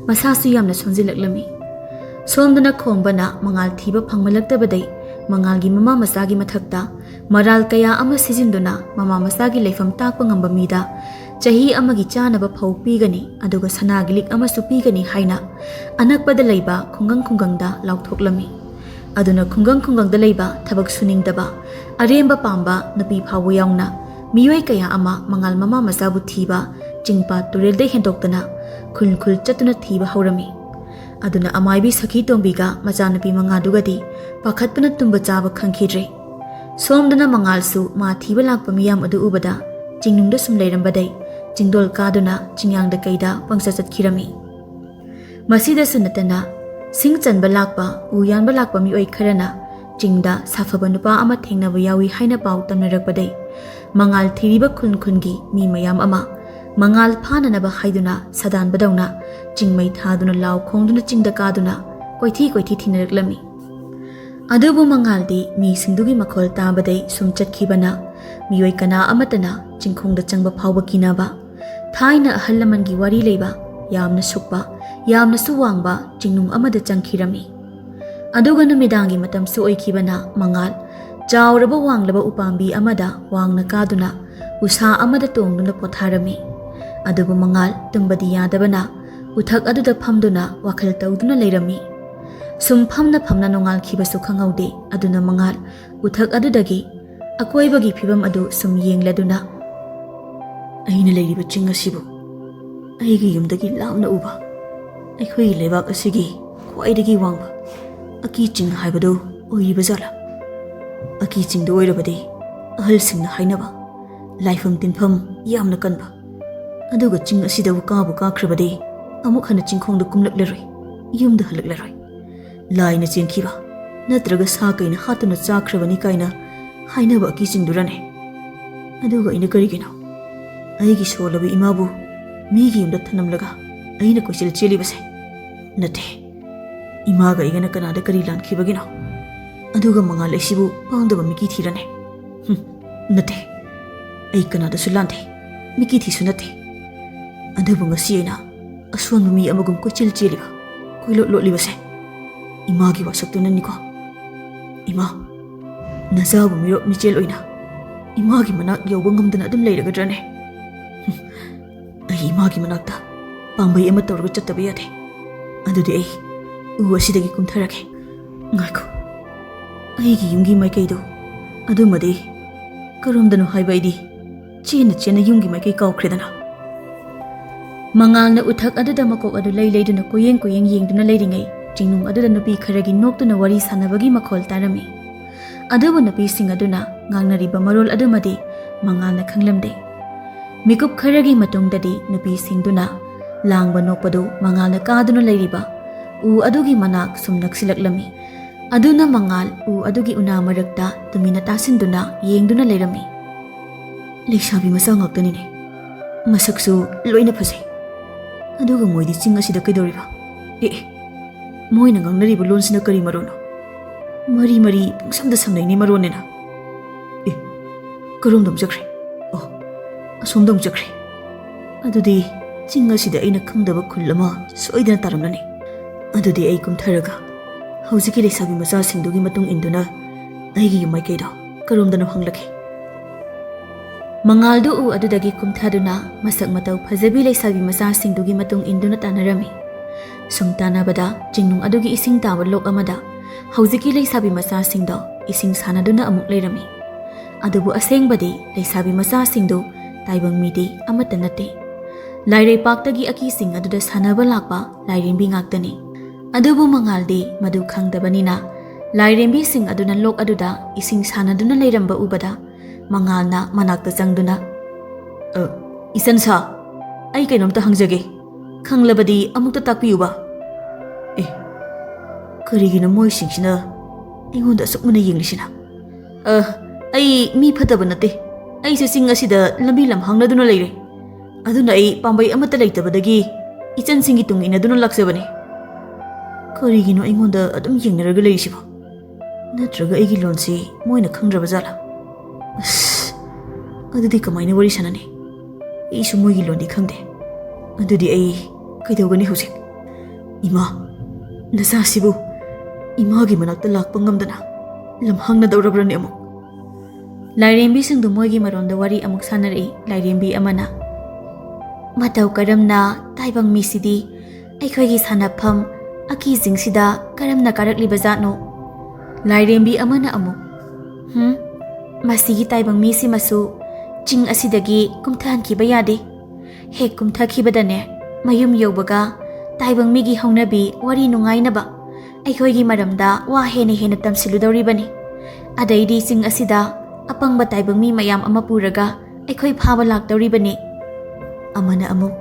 masasu yamna sonjilaklami somdana khombana mangal thiba phangmalaktabadai mangalgi mama masagi mathakta maral kaya ama sijinduna mama masagi leifam takpa ngamba mida chahi amagi chanaba phau pigani aduga sanagi lik ama supigani haina anakpada leiba khungang da lauthoklami aduna khungang da leiba thabak suningdaba aremba pamba napi phawu yaungna miyoi kaya ama mangal mama masabu thiba chingpa turelde hendoktana khul chatuna thiba haurami aduna amaibi sakhi tombiga machanupi mangadugadi pakhatpana tumba chaba khangkhidre somdana mangalsu ma thiba lakpa miyam adu ubada jingnungda sum leirambadai jingdol kaduna jingyangda kaida pangsa chatkirami masida sunatana singchanba lakpa uyanba lakpa mioi kharana jingda safaba nupa ama thengnaba yawi haina paw tamnarakpadai mangal thiriba khungi mi mayam ama mangal phananaba haiduna sadan badawna jingmai thaduna law khongduna jingda kaduna koithi thinaraklami adubu mangaldi mi singdugi makhol tabadai sum chatkibana mioi kana amatana jingkhongda changba phawba kinaba thaina ahallamangi wari leiba yamna sukba yamna suwangba jingnung amada changkhirami aduga numidangi matam su oikhibana mangal jawraba wanglaba upambi amada wangna kaduna usa amada tongduna potharami adubu mangal tumbadi yadabana uthak aduda phamduna wakhal tawduna leirami sum phamna nongal khibasu khangaude aduna mangal uthak adudagi akoibagi phibam adu sum yengladuna aina leiriba chinga sibu aigi yumdagi lamna uba aikhoi lebak asigi khwaidagi wangba aki ching haibado oiriba jala aki ching do oirabadi ahal singna hainaba laifam tinfam yamna kanba aduga ching asida kabu kakhrabadi amuk hana chingkhongda kumlakleroi yumda halakleroi laina chenkhiba natraga sa kaina hatuna chakhrabani kaina hainaba aki chingdurane aduga ina karigino aigi solabi imabu migi yumda thanamlaga aina koisil chelibase nate imaga igana kanada kari lankibagino aduga mangal aisibu pangdaba miki thirane nate ai kanada sulante miki thisu nate adubu ngasi aina aswan mi amagum koichil cheliba koilot libase imagi wasaktuna niko ima nazabu mirok michel oina imagi manak yawba ngamdana adum leiragadrane ai imagi manakta pambai ama tawrga chattaba yade adudi ai u asidagi kumtharake ngaiko aigi yungi maikaido adumadi karumdanu haibaidi chena yungi maikai kawkhredana mangalna uthak aduda makok adu leiduna koyeng yengduna leiringai jingnung aduda nupi kharagi noktuna wari sanabagi makhol tarami adubu nupi sing aduna ngangnariba marol adumadi mangalna khanglamde mikup kharagi matungdadi nupi singduna langba nokpadu mangalna kaduna leiriba u adugi manak sumnaksilaklami aduna mangal u adugi una marakta tumina tasinduna yengduna leirami leiksabi masa ngaktanine masaksu loina phase aduga moidi ching asida kaidoriba moina ngangnariba lonsina kari marono mari pungsamda samnaini maronena karomdam chakre asomdam chakre adudi ching asida aina khangdaba khulama soidana taramlani ꯑꯗꯨꯗꯤ ꯑꯩ ꯀꯨꯝꯊꯔꯒ ꯍꯧꯖꯤꯛꯀꯤ ꯂꯩꯁꯥꯕꯤ ꯃꯆꯥꯁꯤꯡꯗꯨꯒꯤ ꯃꯇꯨꯡ ꯏꯟꯗꯨꯅ ꯑꯩꯒꯤ ꯌꯨꯝ ꯃꯥꯏꯀꯩꯗꯣ ꯀꯔꯣꯝꯗꯅꯣ ꯍꯪꯂꯛꯈꯤ꯫ ꯃꯉꯥꯜꯗꯨ ꯎ ꯑꯗꯨꯗꯒꯤ ꯀꯨꯝꯊꯗꯨꯅ ꯃꯁꯛ ꯃꯇꯧ ꯐꯖꯕꯤ ꯂꯩꯁꯥꯕꯤ ꯃꯆꯥꯁꯤꯡꯗꯨꯒꯤ ꯃꯇꯨꯡ ꯏꯟꯗꯨꯅ ꯇꯥꯟꯅꯔꯝꯃꯤ꯫ ꯁꯨꯝ ꯇꯥꯟꯅꯕꯗ ꯆꯤꯡꯅꯨꯡ ꯑꯗꯨꯒꯤ ꯏꯁꯤꯡ ꯇꯥꯕ ꯂꯣꯛ ꯑꯃꯗ ꯍꯧꯖꯤꯛꯀꯤ ꯂꯩꯁꯥꯕꯤ ꯃꯆꯥꯁꯤꯡꯗꯣ ꯏꯁꯤꯡ ꯁꯥꯟꯅꯗꯨꯅ ꯑꯃꯨꯛ ꯂꯩꯔꯝꯃꯤ꯫ ꯑꯗꯨꯕꯨ ꯑꯁꯦꯡꯕꯗꯤ ꯂꯩꯁꯥꯕꯤ ꯃꯆꯥꯁꯤꯡꯗꯨ ꯇꯥꯏꯕꯪ ꯃꯤꯗꯤ ꯑꯃꯠꯇ ꯅꯠꯇꯦ꯫ ꯂꯥꯏꯔꯩꯄꯥꯛꯇꯒꯤ ꯑꯀꯤꯁꯤꯡ ꯑꯗꯨꯗ ꯁꯥꯟꯅꯕ ꯂꯥꯛꯄ ꯂꯥꯏꯔꯦꯝꯕꯤ ꯉꯥꯛꯇꯅꯤ꯫ ꯑꯗꯨꯕꯨ ꯃꯉꯥꯜꯗꯤ ꯃꯗꯨ ꯈꯪꯗꯕꯅꯤꯅ ꯂꯥꯏꯔꯦꯝꯕꯤꯁꯤꯡ ꯑꯗꯨꯅ ꯂꯣꯛ ꯑꯗꯨꯗ ꯏꯁꯤꯡ ꯁꯥꯟꯅꯗꯨꯅ ꯂꯩꯔꯝꯕ ꯎꯕꯗ ꯃꯉꯥꯜꯅ ꯃꯅꯥꯛꯇ ꯆꯪꯗꯨꯅ "ꯏꯆꯟꯁꯥ, ꯑꯩ ꯀꯩꯅꯣꯝꯇ ꯍꯪꯖꯒꯦ, ꯈꯪꯂꯕꯗꯤ ꯑꯃꯨꯛꯇ ꯇꯥꯛꯄꯤꯌꯨꯕ." ꯀꯔꯤꯒꯤꯅꯣ ꯃꯣꯏꯁꯤꯡꯁꯤꯅ ꯑꯩꯉꯣꯟꯗ ꯑꯁꯨꯛ ꯃꯨꯟꯅ ꯌꯦꯡꯂꯤꯁꯤꯅ? ꯑꯩ ꯃꯤ ꯐꯠꯇꯕ ꯅꯠꯇꯦ. ꯑꯩꯁꯦ ꯆꯤꯡ ꯑꯁꯤꯗ ꯂꯝꯕꯤ ꯂꯝꯍꯥꯡꯅꯗꯨꯅ ꯂꯩꯔꯦ. ꯑꯗꯨꯅ ꯑꯩ ꯄꯥꯝꯕꯩ ꯑꯃꯠꯇ ꯂꯩꯇꯕꯗꯒꯤ ꯏꯆꯟꯁꯤꯡꯒꯤ ꯇꯨꯡ ꯏꯟꯅꯗꯨꯅ ꯂꯥꯛꯆꯕꯅꯤ. ꯀꯔꯤꯒꯤꯅꯣ ꯑꯩꯉꯣꯟꯗ ꯑꯗꯨꯝ ꯌꯦꯡꯅꯔꯒ ꯂꯩꯔꯤꯁꯤꯕꯣ? ꯅꯠꯇ꯭ꯔꯒ ꯑꯩꯒꯤ ꯂꯣꯟꯁꯤ ꯃꯣꯏꯅ ꯈꯪꯗ꯭ꯔꯕ ꯖꯥꯠꯂꯥ? ꯑꯗꯨꯗꯤ ꯀꯃꯥꯏꯅ ꯋꯥꯔꯤ ꯁꯥꯟꯅꯅꯤ? ꯑꯩꯁꯨ ꯃꯣꯏꯒꯤ ꯂꯣꯟꯗꯤ ꯈꯪꯗꯦ. ꯑꯗꯨꯗꯤ ꯑꯩ ꯀꯩꯗꯧꯒꯅꯤ ꯍꯧꯖꯤꯛ? ꯏꯃꯥ, ꯅꯆꯥꯁꯤꯕꯨ ꯏꯃꯥꯒꯤ ꯃꯅꯥꯛꯇ ꯂꯥꯛꯄ ꯉꯝꯗꯅ ꯂꯝꯍꯥꯡꯅꯗꯧꯔꯕ꯭ꯔꯅꯦ ꯑꯃꯨꯛ? ꯂꯥꯏꯔꯦꯝꯕꯤꯁꯤꯡꯗꯨ ꯃꯣꯏꯒꯤ ꯃꯔꯣꯟꯗ ꯋꯥꯔꯤ ꯑꯃꯨꯛ ꯁꯥꯟꯅꯔꯛꯏ꯫ ꯂꯥꯏꯔꯦꯝꯕꯤ ꯑꯃꯅ "ꯃꯇꯧ ꯀꯔꯝꯅ ꯇꯥꯏꯕꯪ ꯃꯤꯁꯤꯗꯤ ꯑꯩꯈꯣꯏꯒꯤ ꯁꯥꯟꯅꯐꯝ ꯑꯀꯤꯁꯤꯡꯁꯤꯗ ꯀꯔꯝꯅ ꯀꯥꯔꯛꯂꯤꯕ ꯖꯥꯠꯅꯣ?" ꯂꯥꯏꯔꯦꯝꯕꯤ ꯑꯃꯅ ꯑꯃꯨꯛ "ꯃꯁꯤꯒꯤ ꯇꯥꯏꯕꯪ ꯃꯤꯁꯤꯃꯁꯨ ꯆꯤꯡ ꯑꯁꯤꯗꯒꯤ ꯀꯨꯝꯊꯍꯟꯈꯤꯕ ꯌꯥꯗꯦ. ꯍꯦꯛ ꯀꯨꯝꯊꯈꯤꯕꯗꯅꯦ ꯃꯌꯨꯝ ꯌꯧꯕꯒ ꯇꯥꯏꯕꯪ ꯃꯤꯒꯤ ꯍꯧꯅꯕꯤ ꯋꯥꯔꯤ ꯅꯨꯡꯉꯥꯏꯅꯕ ꯑꯩꯈꯣꯏꯒꯤ ꯃꯔꯝꯗ ꯋꯥ ꯍꯦꯟꯅ ꯍꯦꯟꯅ ꯇꯝꯁꯤꯜꯂꯨꯗꯧꯔꯤꯕꯅꯤ. ꯑꯗꯩꯗꯤ ꯆꯤꯡ ꯑꯁꯤꯗ ꯑꯄꯪꯕ ꯇꯥꯏꯕꯪ ꯃꯤ ꯃꯌꯥꯝ ꯑꯃ ꯄꯨꯔꯒ ꯑꯩꯈꯣই ꯐꯥꯕ ꯂꯥꯛꯇꯧꯔꯤꯕꯅꯤ." ꯑꯃꯅ ꯑꯃꯨꯛ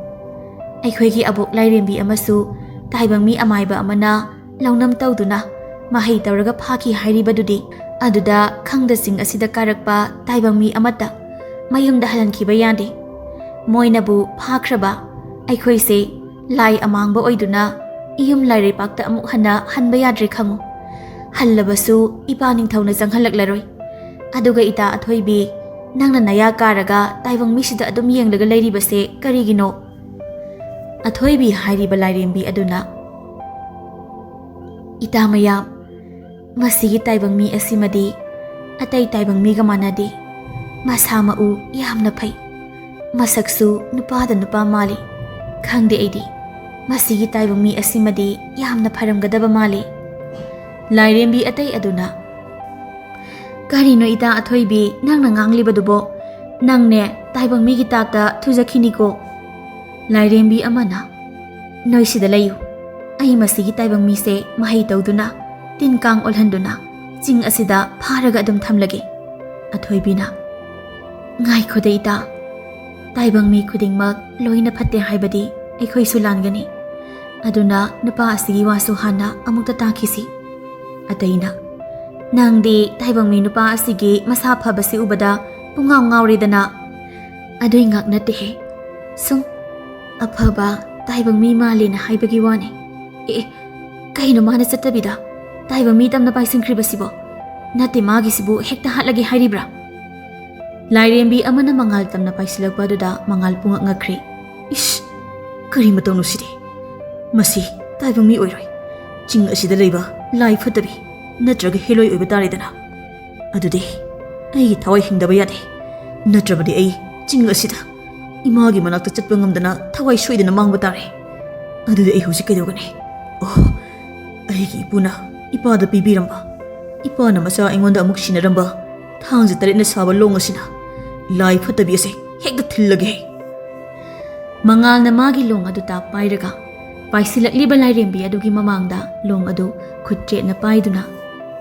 "ꯑꯩꯈꯣꯏꯒꯤ ꯑꯕꯣꯛ ꯂꯥꯏꯔꯦꯝꯕꯤ ꯑꯃꯁꯨ ꯇꯥꯏꯕꯪ ꯃꯤ ꯑꯃꯥꯏꯕ ꯑꯃꯅ ꯂꯧꯅꯝ ꯇꯧꯗꯨꯅ ꯃꯍꯩ ꯇꯧꯔꯒ ꯐꯥꯈꯤ ꯍꯥꯏꯔꯤꯕꯗꯨꯗꯤ ꯑꯗꯨꯗ ꯈꯪꯗ ꯆꯤꯡ ꯑꯁꯤꯗ ꯀꯥꯔꯛꯄ ꯇꯥꯏꯕꯪ ꯃꯤ ꯑꯃꯠꯇ ꯃꯌꯨꯝꯗ ꯍꯜꯍꯟꯈꯤꯕ ꯌꯥꯗꯦ. ꯃꯣꯏꯅꯕꯨ ꯐꯥꯈ꯭ꯔꯕ ꯑꯩꯈꯣꯏꯁꯦ ꯂꯥꯏ ꯑꯃꯥꯡꯕ ꯑꯣꯏꯗꯨꯅ ꯏꯌꯨꯝ ꯂꯥꯏꯔꯩꯄꯥꯛꯇ ꯑꯃꯨꯛ ꯍꯟꯅ ꯍꯟꯕ ꯌꯥꯗ꯭ꯔꯦ ꯈꯪꯉꯨ. ꯍꯜꯂꯕꯁꯨ ꯏꯄꯥ ꯅꯤꯡꯊꯧꯅ ꯆꯪꯍꯜꯂꯛꯂꯔꯣꯏ. ꯑꯗꯨꯒ ꯏꯇꯥ ꯑꯊꯣꯏꯕꯤ, ꯅꯪꯅ ꯅꯌꯥ ꯀꯥꯔꯒ ꯇꯥꯏꯕꯪ ꯃꯤꯁꯤꯗ ꯑꯗꯨꯝ ꯌꯦꯡꯂꯒ ꯂꯩꯔꯤꯕꯁꯦ ꯀꯔꯤꯒꯤꯅꯣ?" ꯑꯊꯣꯏꯕꯤ ꯍꯥꯏꯔꯤꯕ ꯂꯥꯏꯔꯦꯝꯕꯤ ꯑꯗꯨꯅ "ꯏꯇꯥ ꯃꯌꯥꯝ, ꯃꯁꯤꯒꯤ ꯇꯥꯏꯕꯪ ꯃꯤ ꯑꯁꯤꯃꯗꯤ ꯑꯇꯩ ꯇꯥꯏꯕꯪ ꯃꯤꯒ ꯃꯥꯟꯅꯗꯦ. ꯃꯁꯥ ꯃꯎ ꯌꯥꯝꯅ ꯐꯩ. ꯃꯁꯛꯁꯨ ꯅꯨꯄꯥꯗ ꯅꯨꯄꯥ ꯃꯥꯜꯂꯤ. ꯈꯪꯗꯦ ꯑꯩꯗꯤ ꯃꯁꯤꯒꯤ ꯇꯥꯏꯕꯪ ꯃꯤ ꯑꯁꯤꯃꯗꯤ ꯌꯥꯝꯅ ꯐꯔꯝꯒꯗꯕ ꯃꯥꯜꯂꯤ." ꯂꯥꯏꯔꯦꯝꯕꯤ ꯑꯇꯩ ꯑꯗꯨꯅ "ꯀꯔꯤꯅꯣ ꯏꯇꯥ ꯑꯊꯣꯏꯕꯤ ꯅꯪꯅ ꯉꯥꯡꯂꯤꯕꯗꯨꯕꯣ? ꯅꯪꯅꯦ ꯇꯥꯏꯕꯪ ꯃꯤꯒꯤ ꯇꯥꯛꯇ ꯊꯨꯖꯈꯤꯅꯤꯀꯣ." ꯂꯥꯏꯔꯦꯝꯕꯤ ꯑꯃꯅ "ꯅꯣꯏ ꯁꯤꯗ ꯂꯩꯌꯨ. ꯑꯩ ꯃꯁꯤꯒꯤ ꯇꯥꯏꯕꯪ ꯃꯤꯁꯦ ꯃꯍꯩ ꯇꯧꯗꯨꯅ ꯇꯤꯟ ꯀꯥꯡ ꯑꯣꯜꯍꯟꯗꯨꯅ ꯆꯤꯡ ꯑꯁꯤꯗ ꯐꯥꯔꯒ ꯑꯗꯨꯝ ꯊꯝꯂꯒꯦ." ꯑꯊꯣꯏꯕꯤꯅ "ꯉꯥꯏꯈꯣꯗ ꯏꯇꯥ. ꯇꯥꯏꯕꯪ ꯃꯤ ꯈꯨꯗꯤꯡꯃꯛ ꯂꯣꯏꯅ ꯐꯠꯇꯦ ꯍꯥꯏꯕꯗꯤ ꯑꯩꯈꯣꯏꯁꯨ ꯂꯥꯟꯒꯅꯤ. ꯑꯗꯨꯅ ꯅꯨꯄꯥ ꯑꯁꯤꯒꯤ ꯋꯥꯁꯨ ꯍꯥꯟꯅ ꯑꯃꯨꯛꯇ ꯇꯥꯈꯤꯁꯤ." ꯑꯇꯩꯅ "ꯅꯪꯗꯤ ꯇꯥꯏꯕꯪ ꯃꯤ ꯅꯨꯄꯥ ꯑꯁꯤꯒꯤ ꯃꯁꯥ ꯐꯕꯁꯤ ꯎꯕꯗ ꯄꯨꯡꯉꯥꯎ ꯉꯥꯎꯔꯦꯗꯅ." "ꯑꯗꯨꯏ ꯉꯥꯛ ꯅꯠꯇꯦꯍꯦ. ꯁꯨꯝ ꯑꯐꯕ ꯇꯥꯏꯕꯪ ꯃꯤ ꯃꯥꯜꯂꯦꯅ ꯍꯥꯏꯕꯒꯤ ꯋꯥꯅꯤ." "ꯀꯩꯅꯣ ꯃꯥꯅ ꯆꯠꯇꯕꯤꯗ ꯇꯥꯏꯕꯪ ꯃꯤ ꯇꯝꯅ ꯄꯥꯏꯁꯤꯟꯈ꯭ꯔꯤꯕꯁꯤꯕꯣ? ꯅꯠꯇꯦ ꯃꯥꯒꯤꯁꯤꯕꯨ ꯍꯦꯛꯇ ꯍꯥꯠꯂꯒꯦ ꯍꯥꯏꯔꯤꯕ꯭ꯔꯥ?" ꯂꯥꯏꯔꯦꯝꯕꯤ ꯑꯃꯅ ꯃꯉꯥꯜ ꯇꯝꯅ ꯄꯥꯏꯁꯤꯜꯂꯛꯄ ꯑꯗꯨꯗ ꯃꯉꯥꯜ ꯄꯨꯡꯉꯛ ꯉꯛꯈ꯭ꯔꯤ꯫ ꯀꯔꯤ ꯃꯇꯧꯅꯣ ꯁꯤꯗꯤ? ꯃꯁꯤ ꯇꯥꯏꯕꯪ ꯃꯤ ꯑꯣꯏꯔꯣꯏ. ꯆꯤꯡ ꯑꯁꯤꯗ ꯂꯩꯕ ꯂꯥꯏ ꯐꯠꯇꯕꯤ ꯅꯠꯇ꯭ꯔꯒ ꯍꯦꯂꯣꯏ ꯑꯣꯏꯕ ꯇꯥꯔꯦꯗꯅ. ꯑꯗꯨꯗꯤ ꯑꯩꯒꯤ ꯊꯋꯥꯏ ꯍꯤꯡꯗꯕ ꯌꯥꯗꯦ. ꯅꯠꯇ꯭ꯔꯕꯗꯤ ꯑꯩ ꯆꯤꯡ ꯑꯁꯤꯗ ꯏꯃꯥꯒꯤ ꯃꯅꯥꯛꯇ ꯆꯠꯄ ꯉꯝꯗꯅ ꯊꯋꯥꯏ ꯁꯣꯏꯗꯅ ꯃꯥꯡꯕ ꯇꯥꯔꯦ. ꯑꯗꯨꯗꯤ ꯑꯩ ꯍꯧꯖꯤꯛ ꯀꯩꯗꯧꯒꯅꯤ? ꯑꯩꯒꯤ ꯏꯄꯨꯅ ꯏꯄꯥꯗ ꯄꯤꯕꯤꯔꯝꯕ, ꯏꯄꯥꯅ ꯃꯆꯥ ꯑꯩꯉꯣꯟꯗ ꯑꯃꯨꯛ ꯁꯤꯟꯅꯔꯝꯕ ꯊꯥꯡꯁꯦ 8ꯅ ꯁꯥꯕ ꯂꯣꯡ ꯑꯁꯤꯅ ꯂꯥꯏ ꯐꯠꯇꯕꯤ ꯑꯁꯦ ꯍꯦꯛꯇ ꯊꯤꯜꯂꯒꯦ." ꯃꯉꯥꯜꯅ ꯃꯥꯒꯤ ꯂꯣꯡ ꯑꯗꯨ ꯄꯥꯏꯔꯒ ꯄꯥꯏꯁꯤꯜꯂꯛꯂꯤꯕ ꯂꯥꯏꯔꯦꯝꯕꯤ ꯑꯗꯨꯒꯤ ꯃꯃꯥꯡꯗ ꯂꯣꯡ ꯑꯗꯨ ꯈꯨꯠ ꯆꯦꯠꯅ ꯄꯥꯏꯗꯨꯅ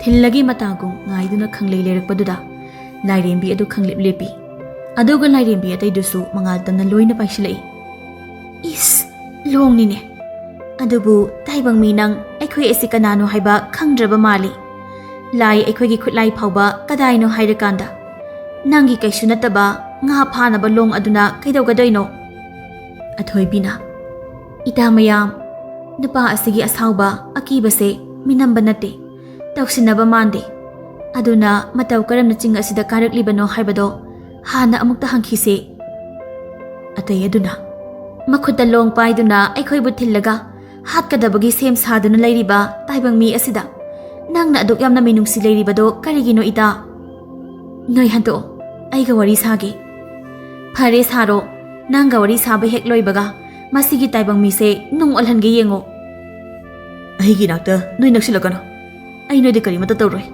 ꯊꯤꯜꯂꯒꯤ ꯃꯇꯥꯒꯨꯝ ꯉꯥꯏꯗꯨꯅ ꯈꯪꯂꯩ ꯂꯩꯔꯛꯄꯗꯨꯗ ꯂꯥꯏꯔꯦꯝꯕꯤ ꯑꯗꯨ ꯈꯪꯂꯦꯞ ꯂꯦꯞꯄꯤ꯫ ꯑꯗꯨꯒ ꯂꯥꯏꯔꯦꯝꯕꯤ ꯑꯇꯩꯗꯨꯁꯨ ꯃꯉꯥꯜ ꯇꯝꯅ ꯂꯣꯏꯅ ꯄꯥꯏꯁꯤꯜꯂꯛꯏ꯫ "ꯂꯣꯡꯅꯤꯅꯦ. ꯑꯗꯨꯕꯨ ꯇꯥꯏꯕꯪ ꯃꯤ ꯅꯪ ꯑꯩꯈꯣꯏ ꯑꯁꯤ ꯀꯅꯥꯅꯣ ꯍꯥꯏꯕ ꯈꯪꯗ꯭ꯔꯕ ꯃꯥꯜꯂꯤ. ꯂꯥꯏ ꯑꯩꯈꯣꯏꯒꯤ ꯈꯨꯠꯂꯥꯏ ꯐꯥꯎꯕ ꯀꯗꯥꯏꯅꯣ ꯍꯥꯏꯔꯀꯥꯟꯗ ꯅꯪꯒꯤ ꯀꯩꯁꯨ ꯅꯠꯇꯕ ꯉꯥ ꯐꯥꯅꯕ ꯂꯣꯡ ꯑꯗꯨꯅ ꯀꯩꯗꯧꯒꯗꯣꯏꯅꯣ?" ꯑꯊꯣꯏꯕꯤꯅ "ꯏꯇꯥ ꯃꯌꯥꯝ, ꯅꯨꯄꯥ ꯑꯁꯤꯒꯤ ꯑꯁꯥꯎꯕ ꯑꯀꯤꯕꯁꯦ ꯃꯤꯅꯝꯕ ꯅꯠꯇꯦ, ꯇꯧꯁꯤꯟꯅꯕ ꯃꯥꯟꯗꯦ. ꯑꯗꯨꯅ ꯃꯇꯧ ꯀꯔꯝꯅ ꯆꯤꯡ ꯑꯁꯤꯗ ꯀꯥꯔꯛꯂꯤꯕꯅꯣ ꯍꯥꯏꯕꯗꯣ ꯍꯥꯟꯅ ꯑꯃꯨꯛꯇ ꯍꯪꯈꯤꯁꯦ." ꯑꯇꯩ ꯑꯗꯨꯅ "ꯃꯈꯨꯠꯇ ꯂꯣꯡ ꯄꯥꯏꯗꯨꯅ ꯑꯩꯈꯣꯏꯕꯨ ꯊꯤꯜꯂꯒ hatkadabagi sem saduna lairiba taibang mi asida nangna aduk yamna minungsi lairibado karigino ita noi hanto aiga wari sage phare saro nanga wari sabe hek loibaga masigi taibang mi se nung alhange yengo aigi nakta noi naksilakano ai noi de karimata tawroi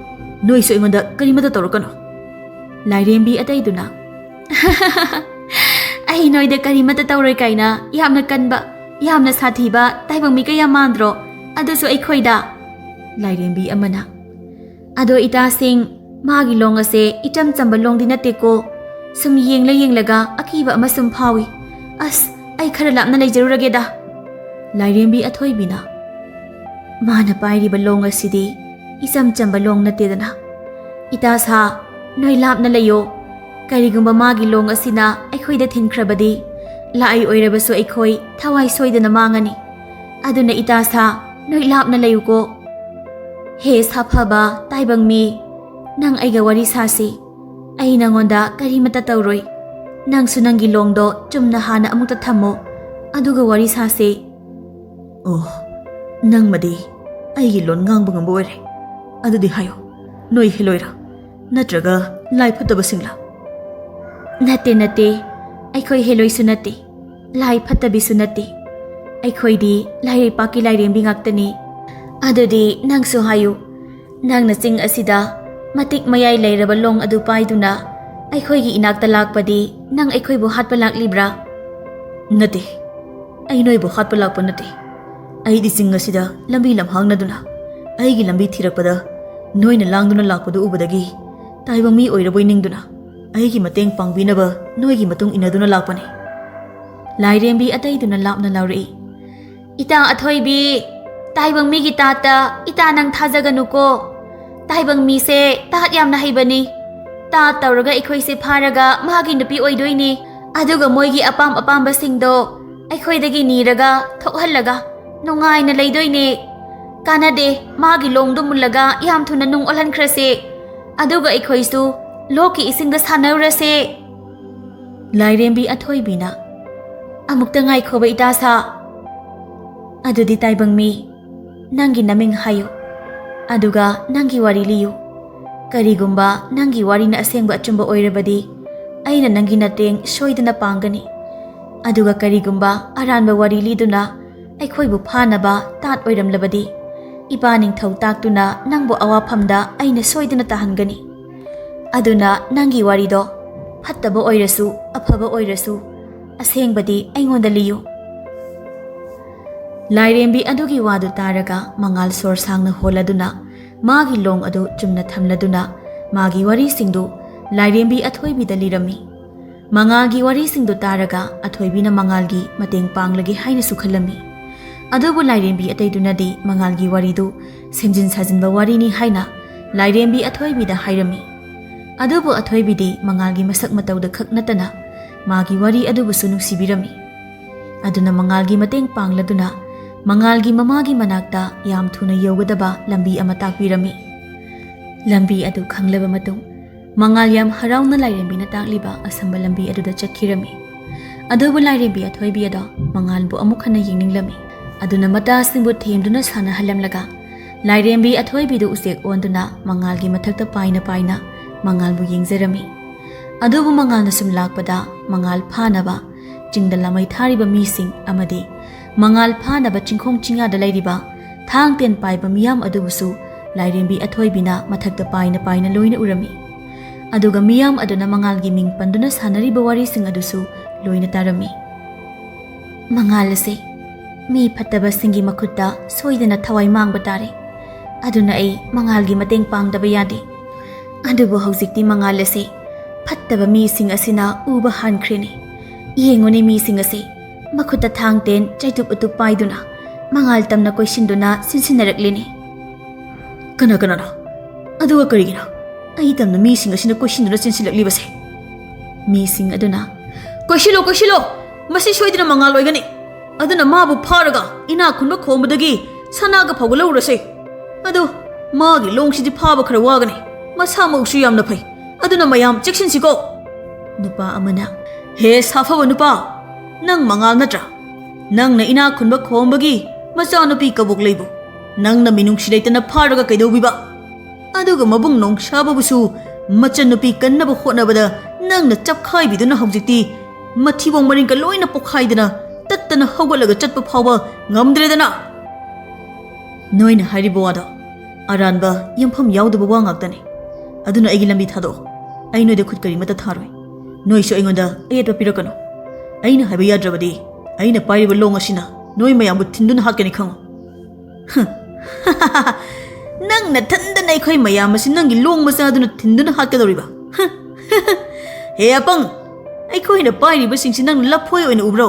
noi so ingonda karimata tawrakano Lairembi ataiduna ai noi de karimata tawroi kaina yamna kanba yamna sathiba taibang mi kaya mandro adusu ai khoida Lairembi amana ado ita sing magi long ase itam chamba long dinate ko sum yenglaga akiba amasum phawi as ai khara lapna leijarurage da Lairembi athoibina mana pairi balong asidi isam chamba long natedana ita sa noi lapna layo karigumba magi long asina aikhoi da thinkrabadi lai oirabasu aikhoi thawai soidana mangani aduna ita sa noi lapna layo ko he saphaba taibang mi nang aiga wari sasi ai nangonda karimata tawroi nang sunangi longdo chumna hana amukta thammo aduga wari sasi oh nang madi aigi lon ngang bangam boire adudi hayo noi heloira natraga lai phataba singla nate aikhoi heloi sunati lai phatabi sunati aikhoi di lai paki lai rembi ngaktani adudi nang su hayo nang na sing asida matik mayai lairaba long adu paiduna aikhoi gi inakta lakpadi nang aikhoi bu hatpa laklibra nate ai noi bu hatpa lakpa nate ai di sing asida lambi lamhang naduna ai gi lambi thirakpada noina langduna lakpadu ubadagi taibang mi oiraboi ningduna ai gi mateng pangbinaba noi gi matung inaduna lakpani Lairembi ataiduna lapna lauri ita athoibi taibang mi gi tata ita nang thajaganuko taibang mi se tat yamna haibani ta tawraga aikhoi se pharaga magi nupi oidoini aduga moigi apamba singdo aikhoi dagi niraga thokhallaga nungai na leidoini kanade magi longdo mullaga yam thuna nung olhan khrase aduga aikhoi su loki isingda sanaurase Lairembi athoibina amukta ngai khoba ita sa adudi taibang mi nangi naming hayo aduga nangi wari liyu karigumba nangi wari na asengba achumba oirabadi aina nangi nateng soidana pangani aduga karigumba aranba wari liduna aikhoi bu phanaba tat oiramlabadi ibaning thau taktuna nangbo awaphamda aina soidana tahangani aduna nangi wari do phattaba oirasu aphaba oirasu asengbadi aingonda liyu Lairembi adugi wadu taraga mangal sor sangna holaduna magi long adu chumna thamladuna magi wari singdu Lairembi athoibi dalirami mangalgi wari singdu taraga athoibi na mangalgi mateng panglagi haina sukhalami adubu Lairembi ataidunadi mangalgi waridu semjin sajinba warini haina Lairembi athoibi da hairami adubu athoibi di mangalgi masak matauda khaknatana magi wari adubu sunu sibirami aduna mangalgi mateng pangladuna mangalgi mamagi manakta yam thuna yogadaba lambi ama takbirami lambi adu khanglaba matung mangal yam harauna Lairembi na takliba asamba lambi aduda chakhirami adubu Lairembi athoibi ada mangal bu amuk khana yingninglami aduna mata singbu themduna sana halamlaga Lairembi athoibi du usek onduna mangalgi mathakta paina mangal bu yingzarami adubu mangal na sum lakpada mangal phanaba chingdala mai thariba mising amadi mangal phanaba chingkhong chinga da lairiba thang ten paiba miyam adubusu Lairembi athoibina mathakta paina loina urami aduga miyam aduna mangalgi ming panduna sanariba wari sing adusu loina tarami mangal ase mi phattaba singi makhutta soidana thawai mangba tare aduna ai mangalgi mateng pangdaba yade adubu haujikti mangal ase phattaba mi sing asina uba hankreni yengone mi sing ase makhutta thang ten chaitup utup paiduna mangal tamna koisinduna sinsinaraklini kana na aduga karigina ai tamna mi sing asina koisinduna sinsilaklibase mi sing aduna koisilo masi soidina mangal oigani aduna mabu pharaga ina khunba khombadagi sanaga phogulurase adu magi longsidi phaba khara wagani masa mausu yamna phai aduna mayam cheksinsigo nupa amana he safaba nupa nang mangal natra nang na ina khunba khombagi ꯃꯆꯥꯅꯨꯄꯤ ꯀꯕꯣꯛ ꯂꯩꯕꯨ ꯅꯪꯅ ꯃꯤꯅꯨꯡꯁꯤ ꯂꯩꯇꯅ ꯐꯥꯔꯒ ꯀꯩꯗꯧꯕꯤꯕ ꯑꯗꯨꯒ ꯃꯕꯨꯡ ꯅꯣꯡꯁꯥꯕꯕꯨꯁꯨ ꯃꯆꯟꯅꯨꯄꯤ ꯀꯟꯅꯕ ꯍꯣꯠꯅꯕꯗ ꯅꯪꯅ ꯆꯞꯈꯥꯏꯕꯤꯗꯨꯅ ꯍꯧꯖꯤꯛꯇꯤ ꯃꯊꯤꯕꯣꯡ ꯃꯔꯤꯡꯒ ꯂꯣꯏꯅ ꯄꯣꯛꯈꯥꯏꯗꯅ ꯇꯠꯇꯅ ꯍꯧꯒꯠꯂꯒ ꯆꯠꯄ ꯐꯥꯎꯕ ꯉꯝꯗ꯭ꯔꯦꯗꯅ ꯅꯣꯏꯅ ꯍꯥꯏꯔꯤꯕ ꯋꯥꯗꯣ ꯑꯔꯥꯟꯕ ꯌꯨꯝꯐꯝ ꯌꯥꯎꯗꯕ ꯋꯥ ꯉꯥꯛꯇꯅꯤ ꯑꯗꯨꯅ ꯑꯩꯒꯤ ꯂꯝꯕꯤ ꯊꯥꯗꯣꯛꯑꯣ ꯑꯩ ꯅꯣꯏꯗ ꯈꯨꯠ ꯀꯔꯤꯃꯠꯇ ꯊꯥꯔꯣꯏ ꯅꯣꯏꯁꯨ ꯑꯩꯉꯣꯟꯗ ꯑꯌꯦꯠꯄ ꯄꯤꯔꯛꯀꯅꯨ ꯑꯩꯅ ꯍꯥꯏꯕ ꯌꯥꯗ꯭ꯔꯕꯗꯤ ꯑꯩꯅ ꯄꯥꯏꯔꯤꯕ ꯂꯣꯡ ꯑꯁꯤꯅ ꯅꯣꯏ ꯃꯌꯥꯝꯕꯨ ꯊꯤꯟꯗꯨꯅ ꯍꯥꯠꯀꯅꯤ ꯈꯪꯉꯨ ꯅꯪ ꯅꯊꯟꯗꯅ ꯑꯩꯈꯣꯏ ꯃꯌꯥꯝ ꯑꯁꯤ ꯅꯪꯒꯤ ꯂꯣꯡ ꯃꯆꯥꯗꯨꯅ ꯊꯤꯟꯗꯨꯅ ꯍꯥꯠꯀꯗꯧꯔꯤꯕ ꯍꯦ ꯑꯄꯪ ꯑꯩꯈꯣꯏꯅ ꯄꯥꯏꯔꯤꯕꯁꯤꯡꯁꯤ ꯅꯪꯅ ꯂꯐꯣꯏ ꯑꯣꯏꯅ ꯎꯕ꯭ꯔꯣ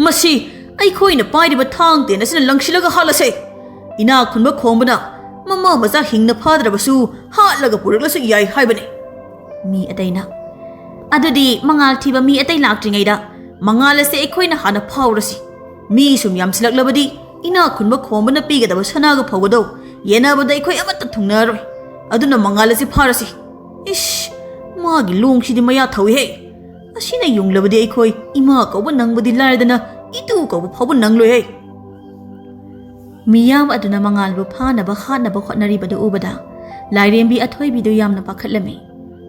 ꯃꯁꯤ ꯑꯩꯈꯣꯏꯅ ꯄꯥꯏꯔꯤꯕ ꯊꯥꯡ ꯇꯦꯟ ꯑꯁꯤꯅ ꯂꯪꯁꯤꯜꯂꯒ ꯍꯥꯠꯂꯁꯦ ꯏꯅꯥꯛ ꯈꯨꯟꯕ ꯈꯣꯡꯕꯅ ꯃꯃꯥ ꯃꯆꯥ ꯍꯤꯡꯅ ꯐꯥꯗ꯭ꯔꯕꯁꯨ ꯍꯥꯠꯂꯒ ꯄꯨꯔꯛꯂꯁꯨ ꯌꯥꯏ ꯍꯥꯏꯕꯅꯤ ꯃꯤ ꯑꯇꯩꯅ ꯑꯗꯨꯗꯤ ꯃꯉꯥꯜ ꯊꯤꯕ ꯃꯤ ꯑꯇꯩ ꯂꯥꯛꯇ꯭ꯔꯤꯉꯩꯗ ꯃꯉꯥꯜ ꯑꯁꯤ ꯑꯩꯈꯣꯏꯅ ꯍꯥꯟꯅ ꯐꯥꯎꯔꯁꯤ ꯃꯤ ꯁꯨꯝ ꯌꯥꯝꯁꯤꯜꯂꯛꯂꯕꯗꯤ ꯏꯅꯥꯛ ꯈꯨꯟꯕ ꯈꯣꯡꯕꯅ ꯄꯤꯒꯗꯕ ꯁꯅꯥꯒ ꯐꯧꯒꯗꯧ ꯌꯦꯟꯅꯕꯗ ꯑꯩꯈꯣই ꯑꯃꯠꯇ ꯊꯨꯡꯅꯔꯣꯏ ꯑꯗꯨꯅ ꯃꯉꯥꯜ ꯑꯁꯤ ꯐꯥꯔꯁꯤ ꯏꯁ ꯃꯥꯒꯤ ꯂꯣꯡꯁꯤꯗꯤ ꯃꯌꯥ ꯊꯧꯏꯍꯦ ꯑꯁꯤꯅ ꯌꯨꯡꯂꯕꯗꯤ ꯑꯩꯈꯣꯏ ꯏꯃꯥ ꯀꯧꯕ ꯅꯪꯕꯗꯤ ꯂꯥꯏꯔꯗꯅ ꯏꯇꯨ ꯀꯧꯕ ꯐꯥꯎꯕ ꯅꯪꯂꯣꯏꯍꯦ ꯃꯤꯌꯥꯝ ꯑꯗꯨꯅ ꯃꯉꯥꯜꯕꯨ ꯐꯥꯅꯕ ꯍꯥꯠꯅꯕ ꯍꯣꯠꯅꯔꯤꯕꯗꯨ ꯎꯕꯗ ꯂꯥꯏꯔꯦꯝꯕꯤ ꯑꯊꯣꯏꯕꯤꯗꯨ ꯌꯥꯝꯅ ꯄꯥꯈꯠꯂꯝꯃꯤ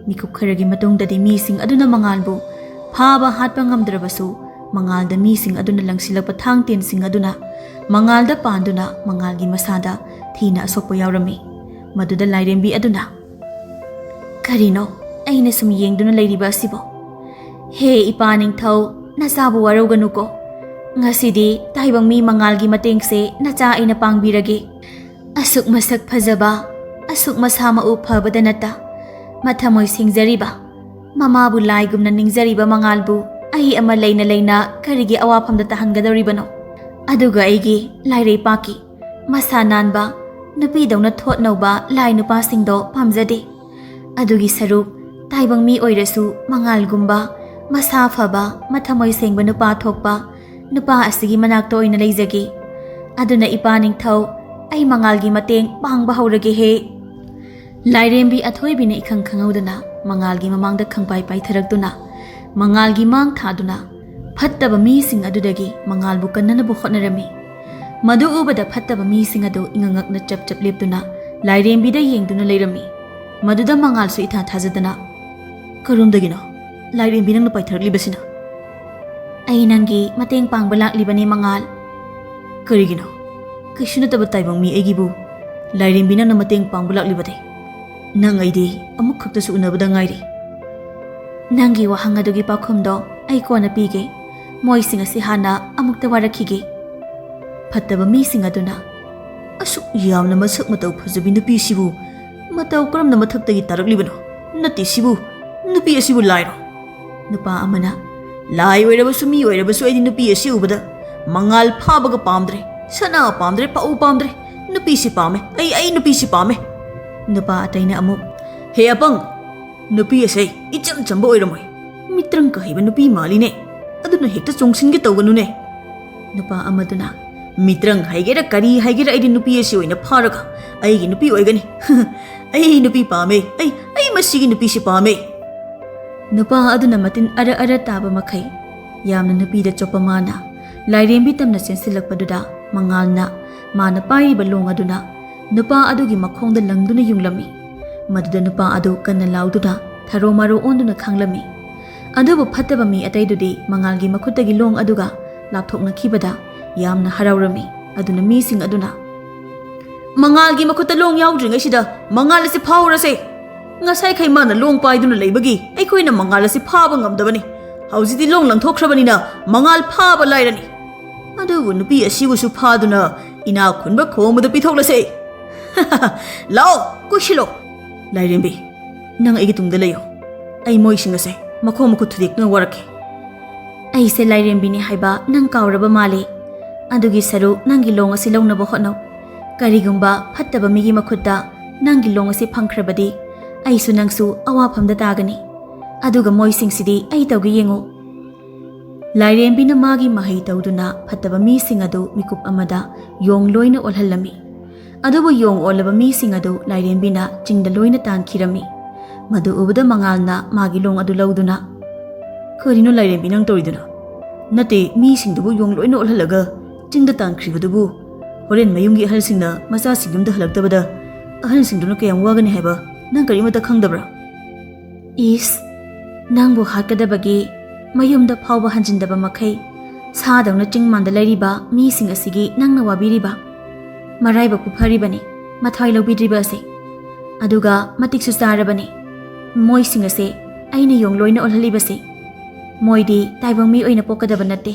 ꯃꯤꯀꯨꯞ ꯈꯔꯒꯤ ꯃꯇꯨꯡꯗꯗꯤ ꯃꯤꯁꯤꯡ ꯑꯗꯨꯅ ꯃꯉꯥꯜꯕꯨ ꯐꯥꯕ ꯍꯥꯠꯄ ꯉꯝꯗ꯭ꯔꯕꯁꯨ ꯃꯉꯥꯜꯗ ꯃꯤꯁꯤꯡ ꯑꯗꯨꯅ ꯂꯪꯁꯤꯜꯂꯛꯄ ꯊꯥꯡ ꯇꯦꯟꯁꯤꯡ ꯑꯗꯨꯅ ꯃꯉꯥꯜꯗ ꯄꯥꯟꯗꯨꯅ ꯃꯉꯥꯜꯒꯤ ꯃꯁꯥꯗ ꯊꯤꯅ ꯑꯁꯣꯛꯄ ꯌꯥꯎꯔꯝꯃꯤ ꯃꯗꯨꯗ ꯂꯥꯏꯔꯦꯝꯕꯤ ꯑꯗꯨꯅ ꯀꯔꯤꯅꯣ ꯑꯩꯅ ꯁꯨꯝ ꯌꯦꯡꯗꯨꯅ ꯂꯩꯔꯤꯕ ꯑꯁꯤꯕꯣ ꯍꯦ ꯏꯄꯥ ꯅꯤꯡꯊꯧ ꯅꯆꯥꯕꯨ ꯋꯥꯔꯧꯒꯅꯨꯀꯣ ꯉꯁꯤꯗꯤ ꯇꯥꯏꯕꯪ ꯃꯤ ꯃꯉꯥꯜꯒꯤ ꯃꯇꯦꯡꯁꯦ ꯅꯆꯥ ꯑꯩꯅ ꯄꯥꯡꯕꯤꯔꯒꯦ ꯑꯁꯨꯛ ꯃꯁꯛ ꯐꯖꯕ ꯑꯁꯨꯛ ꯃꯁꯥ ꯃꯎ ꯐꯕꯗ ꯅꯠꯇ ꯃꯊꯃꯣꯏ ꯁꯤꯡꯖꯔꯤꯕ ꯃꯃꯥꯕꯨ ꯂꯥꯏꯒꯨꯝꯅ ꯅꯤꯡꯖꯔꯤꯕ ꯃꯉꯥꯜꯕꯨ ꯑꯩ ꯑꯃ ꯂꯩꯅ ꯂꯩꯅ ꯀꯔꯤꯒꯤ ꯑꯋꯥꯐꯝꯗ ꯇꯥꯍꯟꯒꯗꯧꯔꯤꯕꯅꯣ ꯑꯗꯨꯒ ꯑꯩꯒꯤ ꯂꯥꯏꯔꯩꯄꯥꯛꯀꯤ ꯃꯁꯥ ꯅꯥꯟꯕ ꯅꯨꯄꯤꯗꯧꯅ ꯊꯣꯠ ꯅꯧꯕ ꯂꯥꯏ ꯅꯨꯄꯥꯁꯤꯡꯗꯣ ꯄꯥꯝꯖꯗꯦ ꯑꯗꯨꯒꯤ ꯁꯔꯨꯛ ꯇꯥꯏꯕꯪ ꯃꯤ ꯑꯣꯏꯔꯁꯨ ꯃꯉꯥꯜꯒꯨꯝꯕ ꯃꯁꯥ ꯐꯕ ꯃꯊꯃꯣꯏ ꯁꯦꯡꯕ ꯅꯨꯄꯥ ꯊꯣꯛꯄ ꯅꯨꯄꯥ ꯑꯁꯤꯒꯤ ꯃꯅꯥꯛꯇ ꯑꯣꯏꯅ ꯂꯩꯖꯒꯦ ꯑꯗꯨꯅ ꯏꯄꯥ ꯅꯤꯡꯊꯧ ꯑꯩ ꯃꯉꯥꯜꯒꯤ ꯃꯇꯦꯡ ꯄꯥꯡꯕ ꯍꯧꯔꯒꯦꯍꯦ ꯂꯥꯏꯔꯦꯝꯕꯤ ꯑꯊꯣꯏꯕꯤꯅ ꯏꯈꯪ ꯈꯪꯍꯧꯗꯅ ꯃꯉꯥꯜꯒꯤ ꯃꯃꯥꯡꯗ ꯈꯪꯄꯥꯏ ꯄꯥꯏꯊꯔꯛꯇꯨꯅ ꯃꯉꯥꯜꯒꯤ ꯃꯥꯡ ꯊꯥꯗꯨꯅ ꯐꯠꯇꯕ ꯃꯤꯁꯤꯡ ꯑꯗꯨꯗꯒꯤ ꯃꯉꯥꯜꯕꯨ ꯀꯟꯅꯅꯕ ꯍꯣꯠꯅꯔꯝꯃꯤ ꯃꯗꯨ ꯎꯕꯗ ꯐꯠꯇꯕ ꯃꯤꯁꯤꯡ ꯑꯗꯨ ꯏꯉꯉꯛꯅ ꯆꯞ ꯆꯞ ꯂꯦꯞꯇꯨꯅ ꯂꯥꯏꯔꯦꯝꯕꯤꯗ ꯌꯦꯡꯗꯨꯅ ꯂꯩꯔꯝꯃꯤ ꯃꯗꯨꯗ ꯃꯉꯥꯜꯁꯨ ꯏꯊꯥ ꯊꯥꯖꯗꯅ ꯀꯔꯣꯝꯗꯒꯤꯅꯣ ꯂꯥꯏꯔꯦꯝꯕꯤ ꯅꯪꯅ ꯄꯥꯏꯊꯔꯛꯂꯤꯕꯁꯤꯅ ꯑꯩ ꯅꯪꯒꯤ ꯃꯇꯦꯡ ꯄꯥꯡꯕ ꯂꯥꯛꯂꯤꯕꯅꯤ ꯃꯉꯥꯜ ꯀꯔꯤꯒꯤꯅꯣ ꯀꯩꯁꯨ ꯅꯠꯇꯕ ꯇꯥꯏꯕꯪ ꯃꯤ ꯑꯩꯒꯤꯕꯨ ꯂꯥꯏꯔꯦꯝꯕꯤ ꯅꯪꯅ ꯃꯇꯦꯡ ꯄꯥꯡꯕ ꯂꯥꯛꯂꯤꯕꯗꯤ ꯅꯪ ꯑꯩꯗꯤ ꯑꯃꯨꯛ ꯈꯛꯇꯁꯨ ꯎꯅꯕꯗ ꯉꯥꯏꯔꯤ ꯅꯪꯒꯤ ꯋꯥꯍꯪ ꯑꯗꯨꯒꯤ ꯄꯥꯎꯈꯨꯝꯗꯣ ꯑꯩ ꯀꯣꯟꯅ ꯄꯤꯒꯦ ꯃꯣꯏꯁꯤꯡ ꯑꯁꯤ ꯍꯥꯟꯅ ꯑꯃꯨꯛꯇ ꯋꯥꯔꯛꯈꯤꯒꯦ ꯐꯠꯇꯕ ꯃꯤꯁꯤꯡ ꯑꯗꯨꯅ ꯑꯁꯨꯛ ꯌꯥꯝꯅ ꯃꯁꯛ ꯃꯇꯧ ꯐꯖꯕꯤ ꯅꯨꯄꯤꯁꯤꯕꯨ ꯃꯇꯧ ꯀꯔꯝꯅ ꯃꯊꯛꯇꯒꯤ ꯇꯥꯔꯛꯂꯤꯕꯅꯣ ꯅꯠꯇꯦ ꯁꯤꯕꯨ ꯅꯨꯄꯤ ꯑꯁꯤꯕꯨ ꯂꯥꯏꯔꯣ ꯅꯨꯄꯥ ꯑꯃꯅ ꯂꯥꯏ ꯑꯣꯏꯔꯕꯁꯨ ꯃꯤ ꯑꯣꯏꯔꯕꯁꯨ ꯑꯩꯗꯤ ꯅꯨꯄꯤ ꯑꯁꯤ ꯎꯕꯗ ꯃꯉꯥꯜ ꯐꯥꯕꯒ ꯄꯥꯝꯗ꯭ꯔꯦ ꯁꯅꯥ ꯄꯥꯝꯗ꯭ꯔꯦ ꯄꯥꯎ ꯄꯥꯝꯗ꯭ꯔꯦ ꯅꯨꯄꯤꯁꯤ ꯄꯥꯝꯃꯦ ꯑꯩ ꯅꯨꯄꯤꯁꯤ ꯄꯥꯝꯃꯦ ꯅꯨꯄꯥ ꯑꯇꯩꯅ ꯑꯃꯨꯛ ꯍꯦ ꯑꯄꯪ ꯅꯨꯄꯤ ꯑꯁꯦ ꯏꯆꯝ ꯆꯝꯕ ꯑꯣꯏꯔꯝꯃꯣꯏ ꯃꯤꯇ꯭ꯔꯪ ꯀꯍꯩꯕ ꯅꯨꯄꯤ ꯃꯥꯜꯂꯤꯅꯦ ꯑꯗꯨꯅ ꯍꯦꯛꯇ ꯆꯣꯡꯁꯤꯟꯒꯦ ꯇꯧꯒꯅꯨꯅꯦ ꯅꯨꯄꯥ ꯑꯃꯗꯨꯅ ꯃꯤꯇ꯭ꯔꯪ ꯍꯩꯒꯦꯔꯥ ꯀꯔꯤ ꯍꯩꯒꯦꯔꯥ ꯑꯩꯗꯤ ꯅꯨꯄꯤ ꯑꯁꯤ ꯑꯣꯏꯅ ꯐꯥꯔꯒ ꯑꯩꯒꯤ ꯅꯨꯄꯤ ꯑꯣꯏꯒꯅꯤ ꯑꯩ ꯅꯨꯄꯤ ꯄꯥꯝꯃꯦ ꯑꯩ ꯃꯁꯤꯒꯤ ꯅꯨꯄꯤꯁꯤ ꯄꯥꯝꯃꯦ ꯅꯨꯄꯥ ꯑꯗꯨꯅ ꯃꯇꯤꯟ ꯑꯔ ꯑꯔ ꯇꯥꯕ ꯃꯈꯩ ꯌꯥꯝꯅ ꯅꯨꯄꯤꯗ ꯆꯣꯞꯄ ꯃꯥꯅ ꯂꯥꯏꯔꯦꯝꯕꯤ ꯇꯝꯅ ꯆꯦꯟꯁꯤꯜꯂꯛꯄꯗꯨꯗ ꯃꯉꯥꯜꯅ ꯃꯥꯅ ꯄꯥꯏꯔꯤꯕ ꯂꯣꯡ ꯑꯗꯨꯅ ꯅꯨꯄꯥ ꯑꯗꯨꯒꯤ ꯃꯈꯣꯡꯗ ꯂꯪꯗꯨꯅ ꯌꯨꯡꯂꯝꯃꯤ ꯃꯗꯨꯗ ꯅꯨꯄꯥ ꯑꯗꯨ ꯀꯟꯅ ꯂꯥꯎꯗꯨꯅ ꯊꯔꯣ ꯃꯔꯣ ꯑꯣꯟꯗꯨꯅ ꯈꯥꯡꯂꯝꯃꯤ ꯑꯗꯨꯕꯨ ꯐꯠꯇꯕ ꯃꯤ ꯑꯇꯩꯗꯨꯗꯤ ꯃꯉꯥꯜꯒꯤ ꯃꯈꯨꯠꯇꯒꯤ ꯂꯣꯡ ꯑꯗꯨꯒ ꯂꯥꯞꯊꯣꯛꯅꯈꯤꯕꯗ ꯌꯥꯝꯅ ꯍꯔꯥꯎꯔꯝꯃꯤ ꯑꯗꯨꯅ ꯃꯤꯁꯤꯡ ꯑꯗꯨꯅ ꯃꯉꯥꯜꯒꯤ ꯃꯈꯨꯠꯇ ꯂꯣꯡ ꯌꯥꯎꯗ꯭ꯔꯤꯉꯩꯁꯤꯗ ꯃꯉꯥꯜ ꯑꯁꯤ ꯐꯥꯎꯔꯁꯦ ꯉꯁꯥꯏꯈꯩ ꯃꯥꯅ ꯂꯣꯡ ꯄꯥꯏꯗꯨꯅ ꯂꯩꯕꯒꯤ ꯑꯩꯈꯣꯏꯅ ꯃꯉꯥꯜ ꯑꯁꯤ ꯐꯥꯕ ꯉꯝꯗꯕꯅꯤ ꯍꯧꯖꯤꯛꯇꯤ ꯂꯣꯡ ꯂꯪꯊꯣꯛꯈ꯭ꯔꯕꯅꯤꯅ ꯃꯉꯥꯜ ꯐꯥꯕ ꯂꯥꯏꯔꯅꯤ ꯑꯗꯨꯕꯨ ꯅꯨꯄꯤ ꯑꯁꯤꯕꯨꯁꯨ ꯐꯥꯗꯨꯅ ꯏꯅꯥꯛ ꯈꯨꯟꯕ ꯈꯣꯡꯕꯗ ꯄꯤꯊꯣꯛꯂꯁꯦ ꯂꯥꯛꯑꯣ ꯀꯨꯏꯁꯤꯜꯂꯣ ꯂꯥꯏꯔꯦꯝꯕꯤ ꯅꯪ ꯑꯩꯒꯤ ꯇꯨꯡꯗ ꯂꯩꯌꯣ ꯑꯩ ꯃꯣꯏꯁꯤꯡ ꯑꯁꯦ ꯃꯈꯣꯡ ꯃꯈꯨꯠ ꯊꯨꯗꯦꯛꯇꯨꯅ ꯋꯥꯔꯛꯀꯦ ꯑꯩꯁꯦ ꯂꯥꯏꯔꯦꯝꯕꯤꯅꯤ ꯍꯥꯏꯕ ꯅꯪ ꯀꯥꯎꯔꯕ ꯃꯥꯜꯂꯦ ꯑꯗꯨꯒꯤ ꯁꯔꯨꯛ ꯅꯪꯒꯤ ꯂꯣꯡ ꯑꯁꯤ ꯂꯧꯅꯕ ꯍꯣꯠꯅꯧ ꯀꯔꯤꯒꯨꯝꯕ ꯐꯠꯇꯕ ꯃꯤꯒꯤ ꯃꯈꯨꯠꯇ ꯅꯪꯒꯤ ꯂꯣꯡ ꯑꯁꯤ ꯐꯪꯈ꯭ꯔꯕꯗꯤ ꯑꯩꯁꯨ ꯅꯪꯁꯨ ꯑꯋꯥꯐꯝꯗ ꯇꯥꯒꯅꯤ ꯑꯗꯨꯒ ꯃꯣꯏꯁꯤꯡꯁꯤꯗꯤ ꯑꯩ ꯇꯧꯒꯦ ꯌꯦꯡꯉꯨ ꯂꯥꯏꯔꯦꯝꯕꯤꯅ ꯃꯥꯒꯤ ꯃꯍꯩ ꯇꯧꯗꯨꯅ ꯐꯠꯇꯕ ꯃꯤꯁꯤꯡ ꯑꯗꯨ ꯃꯤꯀꯨꯞ ꯑꯃꯗ ꯌꯣꯡ ꯂꯣꯏꯅ ꯑꯣꯜꯍꯜꯂꯝꯃꯤ ꯑꯗꯨꯕꯨ ꯌꯣꯡ ꯑꯣꯜꯂꯕ ꯃꯤꯁꯤꯡ ꯑꯗꯨ ꯂꯥꯏꯔꯦꯝꯕꯤꯅ ꯆꯤꯡꯗ ꯂꯣꯏꯅ ꯇꯥꯟꯈꯤꯔꯝꯃꯤ ꯃꯗꯨ ꯎꯕꯗ ꯃꯉꯥꯜꯅ ꯃꯥꯒꯤ ꯂꯣꯡ ꯑꯗꯨ ꯂꯧꯗꯨꯅ ꯀꯔꯤꯅꯣ ꯂꯥꯏꯔꯦꯝꯕꯤ ꯅꯪ ꯇꯧꯔꯤꯗꯨꯅ ꯅꯠꯇꯦ ꯃꯤꯁꯤꯡꯗꯨꯕꯨ ꯌꯣꯡ ꯂꯣꯏꯅ ꯑꯣꯜꯍꯜꯂꯒ ꯆꯤꯡꯗ ꯇꯥꯟꯈ꯭ꯔꯤꯕꯗꯨꯕꯨ Horen mayumgi ahalsingna masasing yumda halaktabada ahalsingduna kayam wagani haiba nang karimata khangdabra. Is nangbu hatkadabagi mayumda phawba hanjindaba makai sadawna chingmanda lairiba mising asigi nangna wabiriba maraiba pufaribani mathai lobidriba ase aduga matiksu sarabani moising ase aina yong loina olhalibase moidi taibang mi oina pokadaba natte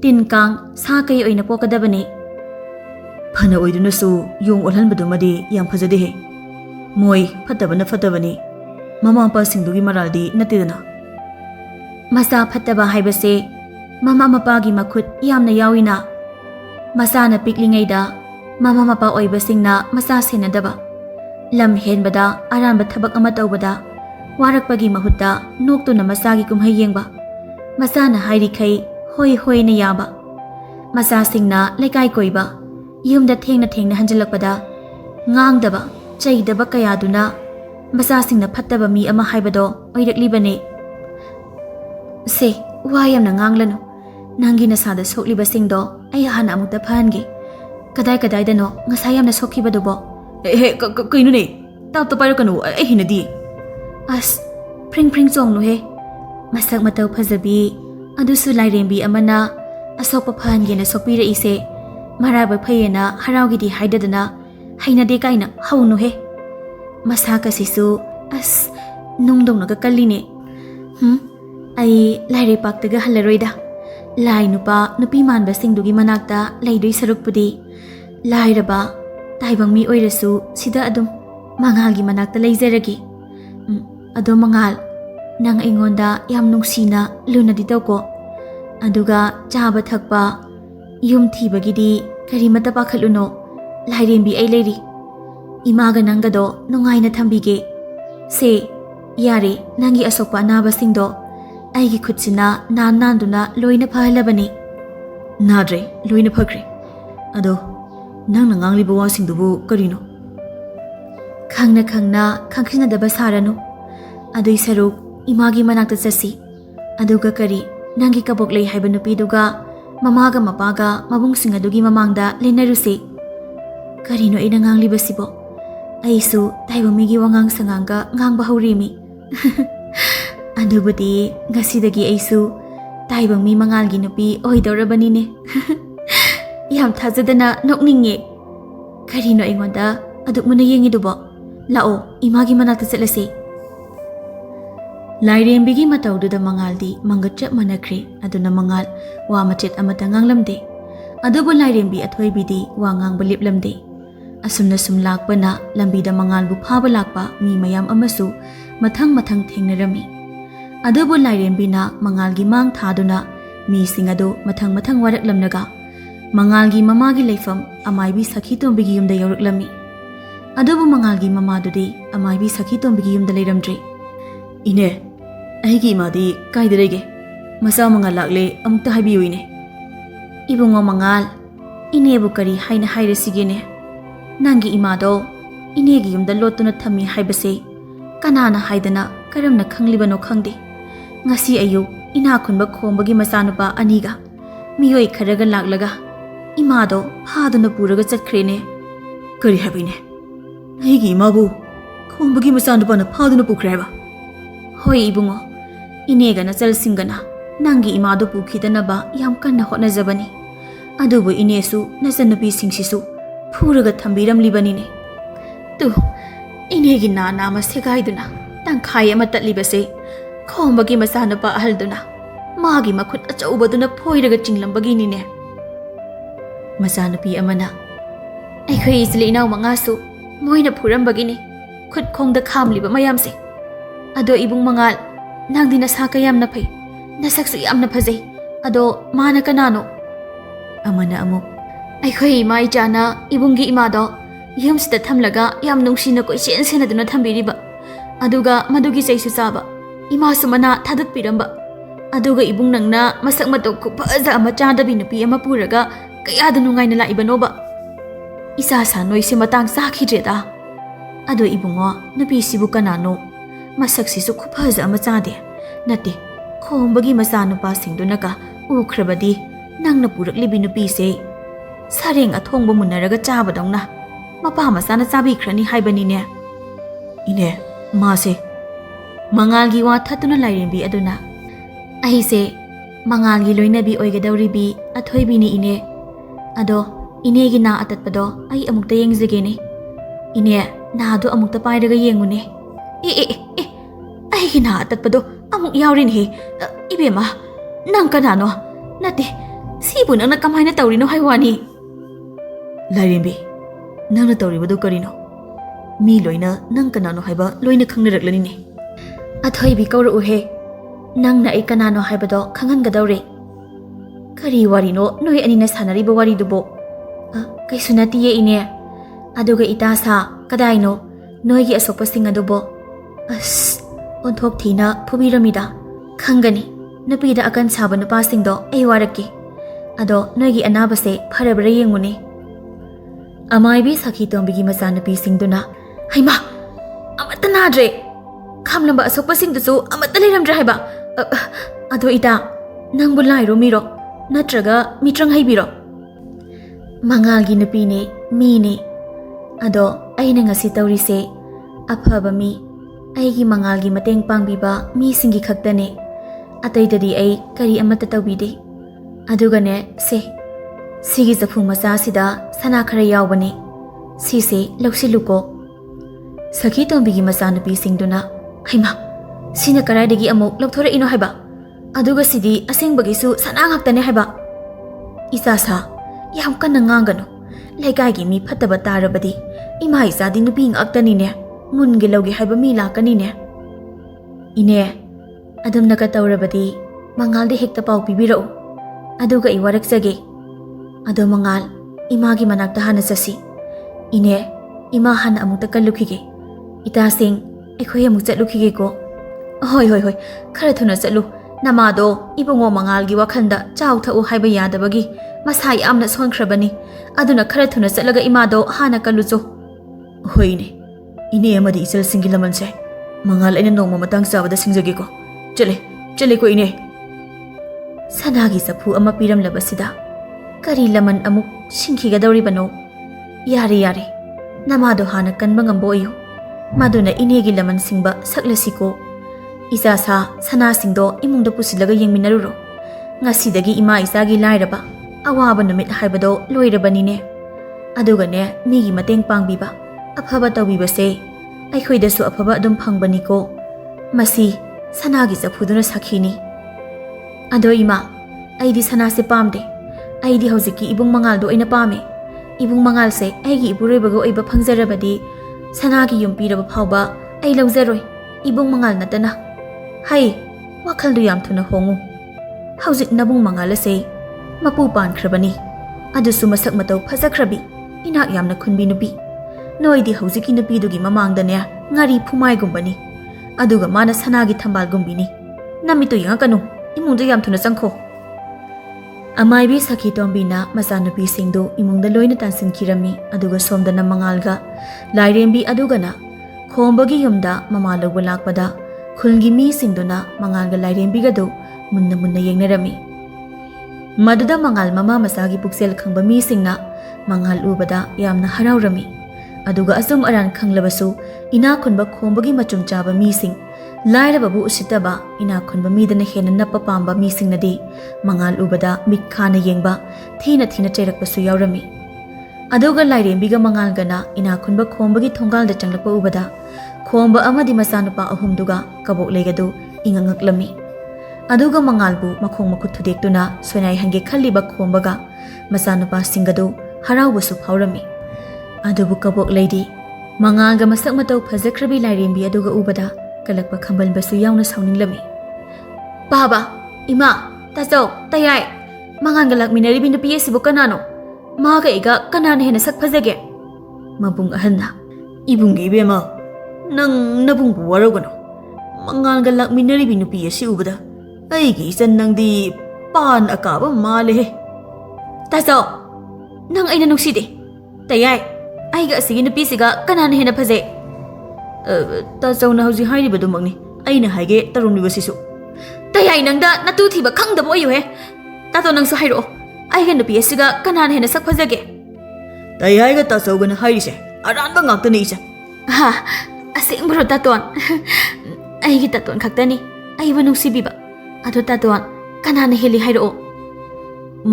tin kang sa kai oina pokadabani Phana oidunasu yong olhanbadumadi yam phajadehe moi fatabani mama pa singdugi maraldi natidana masa phataba haibase mama mapagi makhut yamna yawina masana piklingaida mama mapa oibasingna masa senadaba lam henbada aranba thabak ama tawbada warakpagi mahutta noktuna masagi kumhai yengba masana hairikhai hoi na yaba masa singna lekai koiba yumda thengna hanjilakpada ngangdaba chaidaba kayaduna masa singna phattaba mi ama haibado oiraklibane se wayamna nganglanu nangi nasada sokliba singdo ay hana amukta phangi kadai dano ngasayamna sokhibadubo kainu ne tap pairkanu ai hinadi as pring chongnu he masak matau phajabi adusu lairembi amana asokpa phangi na sokpira ise maraba phayena haraugidi haidadana hainade kaina haunu he masaka sisu as nungdong naga kalline ai laire paktaga halaroida lai nupa nupi manba singdugi manakta laidoi sarukpudi lairaba taibang mi oirasu sida adum mangalgi manakta leizeragi ado mangal nang ingonda yam nungsina lunadi tawko aduga chaba thakpa yum thibagidi karimata pakhaluno lairembi ai leiri imaga nangado nungaina thambige se yare nangi asokpa anaba singdo aigi khutsina nanduna loina phalabani nadre loina phakre ado nang ngangliba wasingdubu karino khangna khangkhina daba saranu adui saruk imagi manakta chasi aduga kari nangi kabok lei haiba nupiduga mamaga mapaga mabung singadugi mamangda lenarusi karino ina ngangliba sibo aisu taibamigi wangang sanganga ngangba haurimi adubudi ngasidagi aisu taibang mi mangalgi nupi oidorabani yam thajadana nokninge karino ingonda adukmuna yengidubo lao imagi manakta chalase lairembigi matawduda mangaldi mangatcha manakre aduna mangal wa machet amata nganglamde adubu lairembi athoibidi wa ngangba liplamde asumna sum lakpana lambida mangalbu phaba lakpa mi mayam amasu mathang thengnarami adubu lairembina mangalgi mang thaduna mi singadu mathang waraklamnaga mangalgi mamagi leifam amaibi sakhi tombigi yumda yauruklami adubu mangalgi mamadudi amaibi sakhi tombigi yumda leiramdre ine aigi imadi kaiderege masa mangal lakle amukta haibiyuine ibungo mangal inebu kari haina hairesigene nangi imado inegi yumda lotuna thami haibase kanana haidana karamna khanglibano khangde ngasi ayu ina khunba khombagi masanupa aniga miyoi kharaga laklaga imado phaduna puraga chatkrene kari habine aigi imabu khombagi masanupa na phaduna pukreba hoi ibungo inega na chal singana nangi imado pukhidanaba yam kanna hotnajabani adubu inesu nasanupi singsisu phuraga thambiram libanine tu inegi na nama segaiduna tangkhai ama tatlibase khombagi masanupa ahalduna magi makhut achaubaduna phoiraga chinglambagi nine masanupi amana aikhoi isli inaw mangasu moina phurambagini khut khongda khamliba mayamse ado ibung mangal nangdi nasa kayam na phai nasaksu yamna phajai ado mana kanano amana amuk aikhoi mai jana ibungi imado yumsida thamlaga yam nungsina ko chen senaduna thambiriba aduga madugi chaisu chaba ima sumana thadat piramba aduga ibung nangna masak matok ku phaja ama chadabi nupi ama puraga kayada nungaina la ibanoba isa sa noise matang sakhidreda ado ibungo nupi sibu kanano masak sisu ku phaja ama chade nate khombagi masanu pa singdunaka ukhrabadi nangna puraklibi nupi se sareng athongba munaraga chabadongna mapa masana chabikrani haibanine. Ine mase Mangalgi wa thatuna Lairembi aduna aise Mangalgi loinabi oigadawribi Athoibi ni ine ado inegi na atatpado ai amukta yengjagene ine na do amukta pairaga yengune ai na atatpado amuk yawrin he ibema nang kanano nate sibu nang kamaina tawrino haiwani. Lairembi nang tawribado karino mi loina nang kanano haiba loina khangnaraklani ne. Athoibi kauru he nang na ikanano haibado khangangadawre kari warino noi anina sanariba waridubo kaisunati ye ine aduga itasa kadaino noigi asopasing adubo as onthok thina phubiramida khangani napida akan saba nupasing do ai waraki ado noigi anabase pharabra yenguni. Amaibi sakhi tombigi masanapi singduna haima amatanadre Kamlamba asopasing dusu amataliram driba ado ita nangbu lairo miro natraga mitrang haibiro. Mangalgi nupine mine ado aina ngasi tawrise aphaba mi aigi mangalgi mateng pangbiba mi singi khaktane ataidadi ai kari amata tawbide adugane se sigi zafu masa sida sana khara yawbane sise lausiluko. Sakhi tombigi masanupi singduna Haima, sina karaidagi amuk lopthora ino haiba aduga sidi asengbagisu sana ngaktane haiba. Isasa yam kanna ngangano legaigi mi phataba tarabadi ima isadi nupi ngaktani ne mungi logi haiba mi lakani ne. Ine adum naka tawrabadi mangalde hekta pau pibirau aduga iwaraksage ado mangal imagi manakta hana sasi ine ima hana amukta kallukhige itasing Ekhoi amuk chatlukhige ko hoi khara thuna chatlu namado ibungo mangalgi wakhanda chaw thau haiba yadabagi masai amna sonkrabani aduna khara thuna chatlaga imado hana kalucho hoine ine amadi isal singilamanse mangal ina nongma matang sabada singjage ko chale ko ine sanagi sapu ama piram labasida kari laman amuk singkhiga dawri bano yare namado hana kanba ngamboyo Maduna inegi laman singba saklasiko isasa sana singdo imungda pusilaga yengminaruro ngasidagi ima isagi lairaba awaba numit haibado loirabanine adugane migi mateng pangbiba aphaba tawbibase aikhoidasu aphaba adum phangbaniko masi sanagi saphuduna sakhini ado ima aidi sanase pamde aidi hojiki ibung mangaldo aina pame ibung mangalse aigi iburebago oiba phangjarabadi Sanagi yumpiraba phauba ai lauzaroi ibung mangal natana hai wakhaldu yam thuna hongu haujik nabung mangal ase mapu pankrabani adusu masak matau phajakrabi inak yamna khunbi nupi noidi haujiki nupi dugi mamangdane ngari phumai gumbani aduga mana sanagi thambal gumbini namito yangakanu imungda yam thuna changkho. Amaibi sakhi tombina masanupi singdu imungda loina tansin kirami aduga somdana mangalga Lairembi adugana khombagi yumda mama logba lakpada khulgi mi singduna mangalga Lairembi gadu munna yengnarami. Maduda mangal mama masagi puksel khangba mi singna mangal ubada yamna haraurami aduga asum aran khanglabasu ina khunba khombagi machum chaba mi sing Lairababu usitaba ina khunba midana hena nappa pamba mi singnadi mangal ubada mikkhana yengba thina cheirakpasu yaurami aduga Lairembiga mangal gana ina khunba khombagi thongalda changlakpa ubada khomba amadi masanupa ahumduga kabok legadu ingangaklami aduga mangalbu makhong makhut thudektuna soinai hange khalliba khombaga masanupa singadu haraubasu phaurami adubu kabok leidi mangalga masak matau phajakrabi Lairembi aduga ubada kalakpa khambal basu yauna sauninglami. Baba, ima, taso, tayai, mangan galak minari bindu piye sibu kanano, maga iga kanana hena sak phajage. Mabung ahanna, ibungi bema, nang nabungbu waragano, mangan galak minari bindu piye si ubada, aigi isan nang di pan akaba male. Taso, nang ay nanukside, tayai, aiga sige na pisiga kanana hena phaje. Tasauna hauji hairibadu magni aina haige tarumlibasisu tayai nangda natu thiba khangdabo ayu he tato nangsu hairo ꯑꯩꯒ ꯅꯨꯄꯤ ꯑꯁꯤꯒ ꯀꯅꯥꯅ ꯍꯦꯟꯅ ꯁꯛ ꯐꯖꯒꯦ? ꯇꯩ ꯍꯥꯏꯒ ꯇꯥꯆꯧꯒꯅ ꯍꯥꯏꯔꯤꯁꯦ ꯑꯔꯥꯟꯕ ꯉꯥꯛꯇꯅꯤ ꯏꯆꯟ. ꯍꯥ, ꯑꯁꯦꯡꯕꯔꯣ ꯇꯥꯇꯣꯟ? ꯑꯩꯒꯤ ꯇꯥꯇꯣꯟ ꯈꯛꯇꯅꯤ ꯑꯩꯕꯨ ꯅꯨꯡꯁꯤꯕꯤꯕ. ꯑꯗꯣ ꯇꯥꯇꯣꯟ, ꯀꯅꯥꯅ ꯍꯦꯜꯂꯤ ꯍꯥꯏꯔꯛꯑꯣ?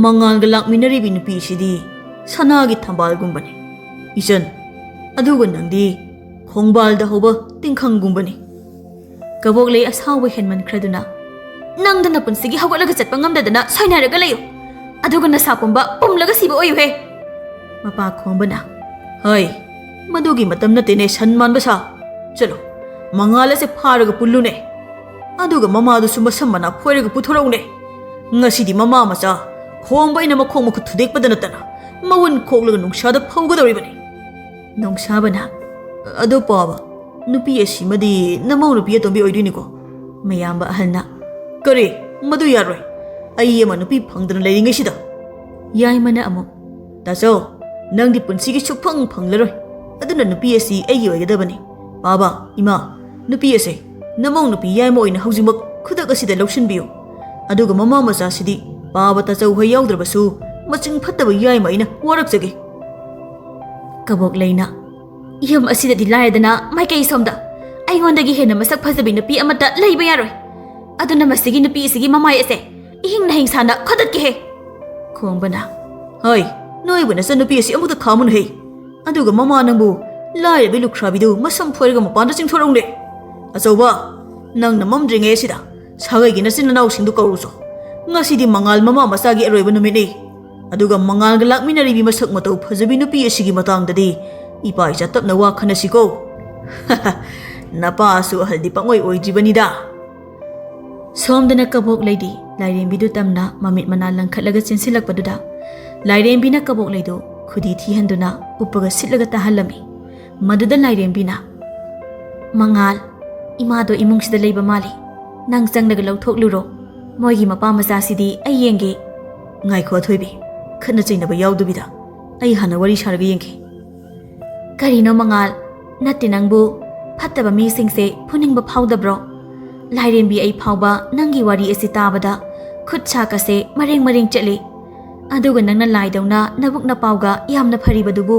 ꯃꯉꯥꯜꯒ ꯂꯥꯛꯃꯤꯟꯅꯔꯤꯕꯤ ꯅꯨꯄꯤꯁꯤꯗꯤ ꯁꯅꯥꯒꯤ ꯊꯝꯕꯥꯜꯒꯨꯝꯕꯅꯤ ꯏꯆꯟ. ꯑꯗꯨꯒ ꯅꯪꯗꯤ ꯈꯣꯡꯕꯥꯜꯗ ꯍꯧꯕ ꯇꯤꯡꯈꯪꯒꯨꯝꯕꯅꯤ. ꯀꯕꯣꯛꯂꯩ ꯑꯁꯥꯎꯕ ꯍꯦꯟꯃꯟꯈ꯭ꯔꯗꯨꯅ, ꯅꯪꯗ ꯅꯄꯨꯟꯁꯤꯒꯤ ꯍꯧꯒꯠꯂꯒ ꯆꯠꯄ ꯉꯝꯗꯗꯅ ꯁꯣꯏꯅꯥꯏꯔꯒ ꯂꯩꯌꯨ. ꯑꯗꯨꯒ ꯅꯁꯥ ꯄꯨꯝꯕ ꯄꯨꯝꯂꯒ ꯁꯤꯕ ꯑꯣꯏꯌꯨꯍꯦ. ꯃꯄꯥ ꯈꯣꯡꯕꯅ, ꯍꯩ, ꯃꯗꯨꯒꯤ ꯃꯇꯝ ꯅꯠꯇꯦꯅꯦ ꯁꯟ ꯃꯥꯟꯕ ꯁꯥ. ꯆꯠꯂꯣ, ꯃꯉꯥꯜ ꯑꯁꯦ ꯐꯥꯔꯒ ꯄꯨꯜꯂꯨꯅꯦ. ꯑꯗꯨꯒ ꯃꯃꯥꯗꯨꯁꯨ ꯃꯁꯝ ꯃꯅꯥ ꯐꯣꯏꯔꯒ ꯄꯨꯊꯣꯔꯛꯎꯅꯦ. ꯉꯁꯤꯗꯤ ꯃꯃꯥ ꯃꯆꯥ ꯈꯣꯡꯕ ꯑꯩꯅ ꯃꯈꯣꯡ ꯃꯈꯨꯠ ꯊꯨꯗꯦꯛꯄꯗ ꯅꯠꯇꯅ ꯃꯋꯨꯟ ꯈꯣꯛꯂꯒ ꯅꯨꯡꯁꯥꯗ ꯐꯧꯒꯗꯧꯔꯤꯕꯅꯤ. ꯅꯣꯡꯁꯥꯕꯅ, ꯑꯗꯣ ꯄꯥꯕ, ꯅꯨꯄꯤ ꯑꯁꯤꯃꯗꯤ ꯅꯃꯧ ꯅꯨꯄꯤ ꯑꯇꯣꯝꯕꯤ ꯑꯣꯏꯗꯣꯏꯅꯤꯀꯣ? ꯃꯌꯥꯝꯕ ꯑꯍꯜꯅ, ꯀꯔꯤ, ꯃꯗꯨ ꯌꯥꯔꯣꯏ. ꯑꯩ ꯑꯃ ꯅꯨꯄꯤ ꯐꯪꯗꯅ ꯂꯩꯔꯤꯉꯩꯁꯤꯗ. ꯌꯥꯏꯃꯅ ꯑꯃꯨꯛ, ꯇꯥꯆꯧ, ꯅꯪꯗꯤ ꯄꯨꯟꯁꯤꯒꯤ ꯁꯨꯛꯐꯪ ꯐꯪꯂꯔꯣꯏ. ꯑꯗꯨꯅ ꯅꯨꯄꯤ ꯑꯁꯤ ꯑꯩꯒꯤ ꯑꯣꯏꯒꯗꯕꯅꯤ. ꯕꯥꯕꯥ, ꯏꯃꯥ, ꯅꯨꯄꯤ ꯑꯁꯦ ꯅꯃꯧ ꯅꯨꯄꯤ ꯌꯥꯏꯃ ꯑꯣꯏꯅ ꯍꯧꯖꯤꯛꯃꯛ ꯈꯨꯗꯛ ꯑꯁꯤꯗ ꯂꯧꯁꯤꯟꯕꯤꯌꯨ. ꯑꯗꯨꯒ ꯃꯃꯥ ꯃꯆꯥꯁꯤꯗꯤ ꯄꯥꯕ ꯇꯥꯆꯧ ꯍꯣꯏ ꯌꯥꯎꯗ꯭ꯔꯕꯁꯨ ꯃꯆꯤꯡ ꯐꯠꯇꯕ ꯌꯥꯏꯃ ꯑꯩꯅ ꯋꯥꯔꯛꯆꯒꯦ. ꯀꯕꯣꯛꯂꯩꯅ, ꯌꯨꯝ ꯑꯁꯤꯗꯗꯤ ꯂꯥꯏꯔꯗꯅ ꯃꯥꯏꯀꯩ ꯁꯣꯝꯗ ꯑꯩꯉꯣꯟꯗꯒꯤ ꯍꯦꯟꯅ ꯃꯁꯛ ꯐꯖꯕꯤ ꯅꯨꯄꯤ ꯑꯃꯠꯇ ꯂꯩꯕ ꯌꯥꯔꯣꯏ. ꯑꯗꯨꯅ ꯃꯁꯤꯒꯤ ꯅꯨꯄꯤ ꯑꯁꯤꯒꯤ ꯃꯃꯥꯏ ꯑꯁꯦ ꯏꯍꯤꯡ ꯅꯍꯤꯡꯁꯥꯅ ꯈꯣꯗꯠꯀꯦꯍꯦ. ꯈꯣꯡꯕꯅ, ꯍꯣꯏ, ꯅꯣꯏꯕꯨ ꯅꯆꯟꯅꯨꯄꯤ ꯑꯁꯤ ꯑꯃꯨꯛꯇ ꯈꯥꯝꯃꯨꯅꯨꯍꯦ. ꯑꯗꯨꯒ ꯃꯃꯥ ꯅꯪꯕꯨ ꯂꯥꯏꯔꯕꯤ ꯂꯨꯈ꯭ꯔꯥꯕꯤꯗꯨ ꯃꯁꯝ ꯐꯣꯏꯔꯒ ꯃꯄꯥꯟꯗ ꯆꯤꯡꯊꯣꯔꯛꯎꯅꯦ. ꯑꯆꯧꯕ, ꯅꯪꯅ ꯃꯝꯗ꯭ꯔꯤꯉꯩ ꯑꯁꯤꯗ ꯁꯥꯒꯩꯒꯤ ꯅꯆꯤꯟ ꯅꯅꯥꯎꯁꯤꯡꯗꯨ ꯀꯧꯔꯨꯆꯣ. ꯉꯁꯤꯗꯤ ꯃꯉꯥꯜ ꯃꯃꯥ ꯃꯆꯥꯒꯤ ꯑꯔꯣꯏꯕ ꯅꯨꯃꯤꯠꯅꯤ. ꯑꯗꯨꯒ ꯃꯉꯥꯜꯒ ꯂꯥꯛꯃꯤꯟꯅꯔꯤꯕꯤ ꯃꯁꯛ ꯃꯇꯧ ꯐꯖꯕꯤ ꯅꯨꯄꯤ ꯑꯁꯤꯒꯤ ꯃꯇꯥꯡꯗꯗꯤ ꯏꯄꯥ ꯏꯆꯥ ꯇꯞꯅ ꯋꯥ ꯈꯟꯅꯁꯤꯀꯣ. ꯅꯄꯥꯁꯨ ꯑꯍꯜꯗꯤ ꯄꯪꯑꯣꯏ ꯑꯣꯏꯗ꯭ꯔꯤꯕꯅꯤꯗ. ꯁꯣꯝꯗꯅ ꯀꯕꯣꯛꯂꯩꯗꯤ ꯂꯥꯏꯔꯦꯝꯕꯤꯗꯨ ꯇꯝꯅ ꯃꯃꯤꯠ ꯃꯅꯥ ꯂꯪꯈꯠꯂꯒ ꯆꯦꯟꯁꯤꯜꯂꯛꯄꯗꯨꯗ ꯂꯥꯏꯔꯦꯝꯕꯤꯅ ꯀꯕꯣꯛꯂꯩꯗꯨ ꯈꯨꯗꯤ ꯊꯤꯍꯟꯗꯨꯅ ꯎꯞꯄꯒ ꯁꯤꯠꯂꯒ ꯇꯥꯍꯜꯂꯝꯃꯤ. ꯃꯗꯨꯗ ꯂꯥꯏꯔꯦꯝꯕꯤꯅ, ꯃꯉꯥꯜ, ꯏꯃꯥꯗꯣ ꯏꯃꯨꯡꯁꯤꯗ ꯂꯩꯕ ꯃꯥꯜꯂꯤ. ꯅꯪ ꯆꯪꯂꯒ ꯂꯧꯊꯣꯛꯂꯨꯔꯣ. ꯃꯣꯏꯒꯤ ꯃꯄꯥ ꯃꯆꯥꯁꯤꯗꯤ ꯑꯩ ꯌꯦꯡꯒꯦ. ꯉꯥꯏꯈꯣ ꯑꯊꯣꯏꯕꯤ, ꯈꯠꯅ ꯆꯩꯅꯕ ꯌꯥꯎꯗꯕꯤꯗ ꯑꯩ ꯍꯥꯟꯅ ꯋꯥꯔꯤ ꯁꯥꯔꯒ ꯌꯦꯡꯈꯤ. ꯀꯔꯤꯅꯣ ꯃꯉꯥꯜ, ꯅꯠꯇꯦ ꯅꯪꯕꯨ ꯐꯠꯇꯕ ꯃꯤꯁꯤꯡꯁꯦ ꯐꯨꯅꯤꯡꯕ ꯐꯥꯎꯗꯕ꯭ꯔꯣ? ꯂꯥꯏꯔꯦꯝꯕꯤ ꯑꯩ ꯐꯥꯎꯕ ꯅꯪꯒꯤ ꯋꯥꯔꯤ ꯑꯁꯤ ꯇꯥꯕꯗ ꯈꯨꯠ ꯁꯥꯀꯁꯦ ꯃꯔꯦꯡ ꯃꯔꯦꯡ ꯆꯠꯂꯤ. ꯑꯗꯨꯒ ꯅꯪꯅ ꯂꯥꯏꯗꯧꯅ ꯅꯕꯨꯛ ꯅꯄꯥꯎꯒ ꯌꯥꯝꯅ ꯐꯔꯤꯕꯗꯨꯕꯨ.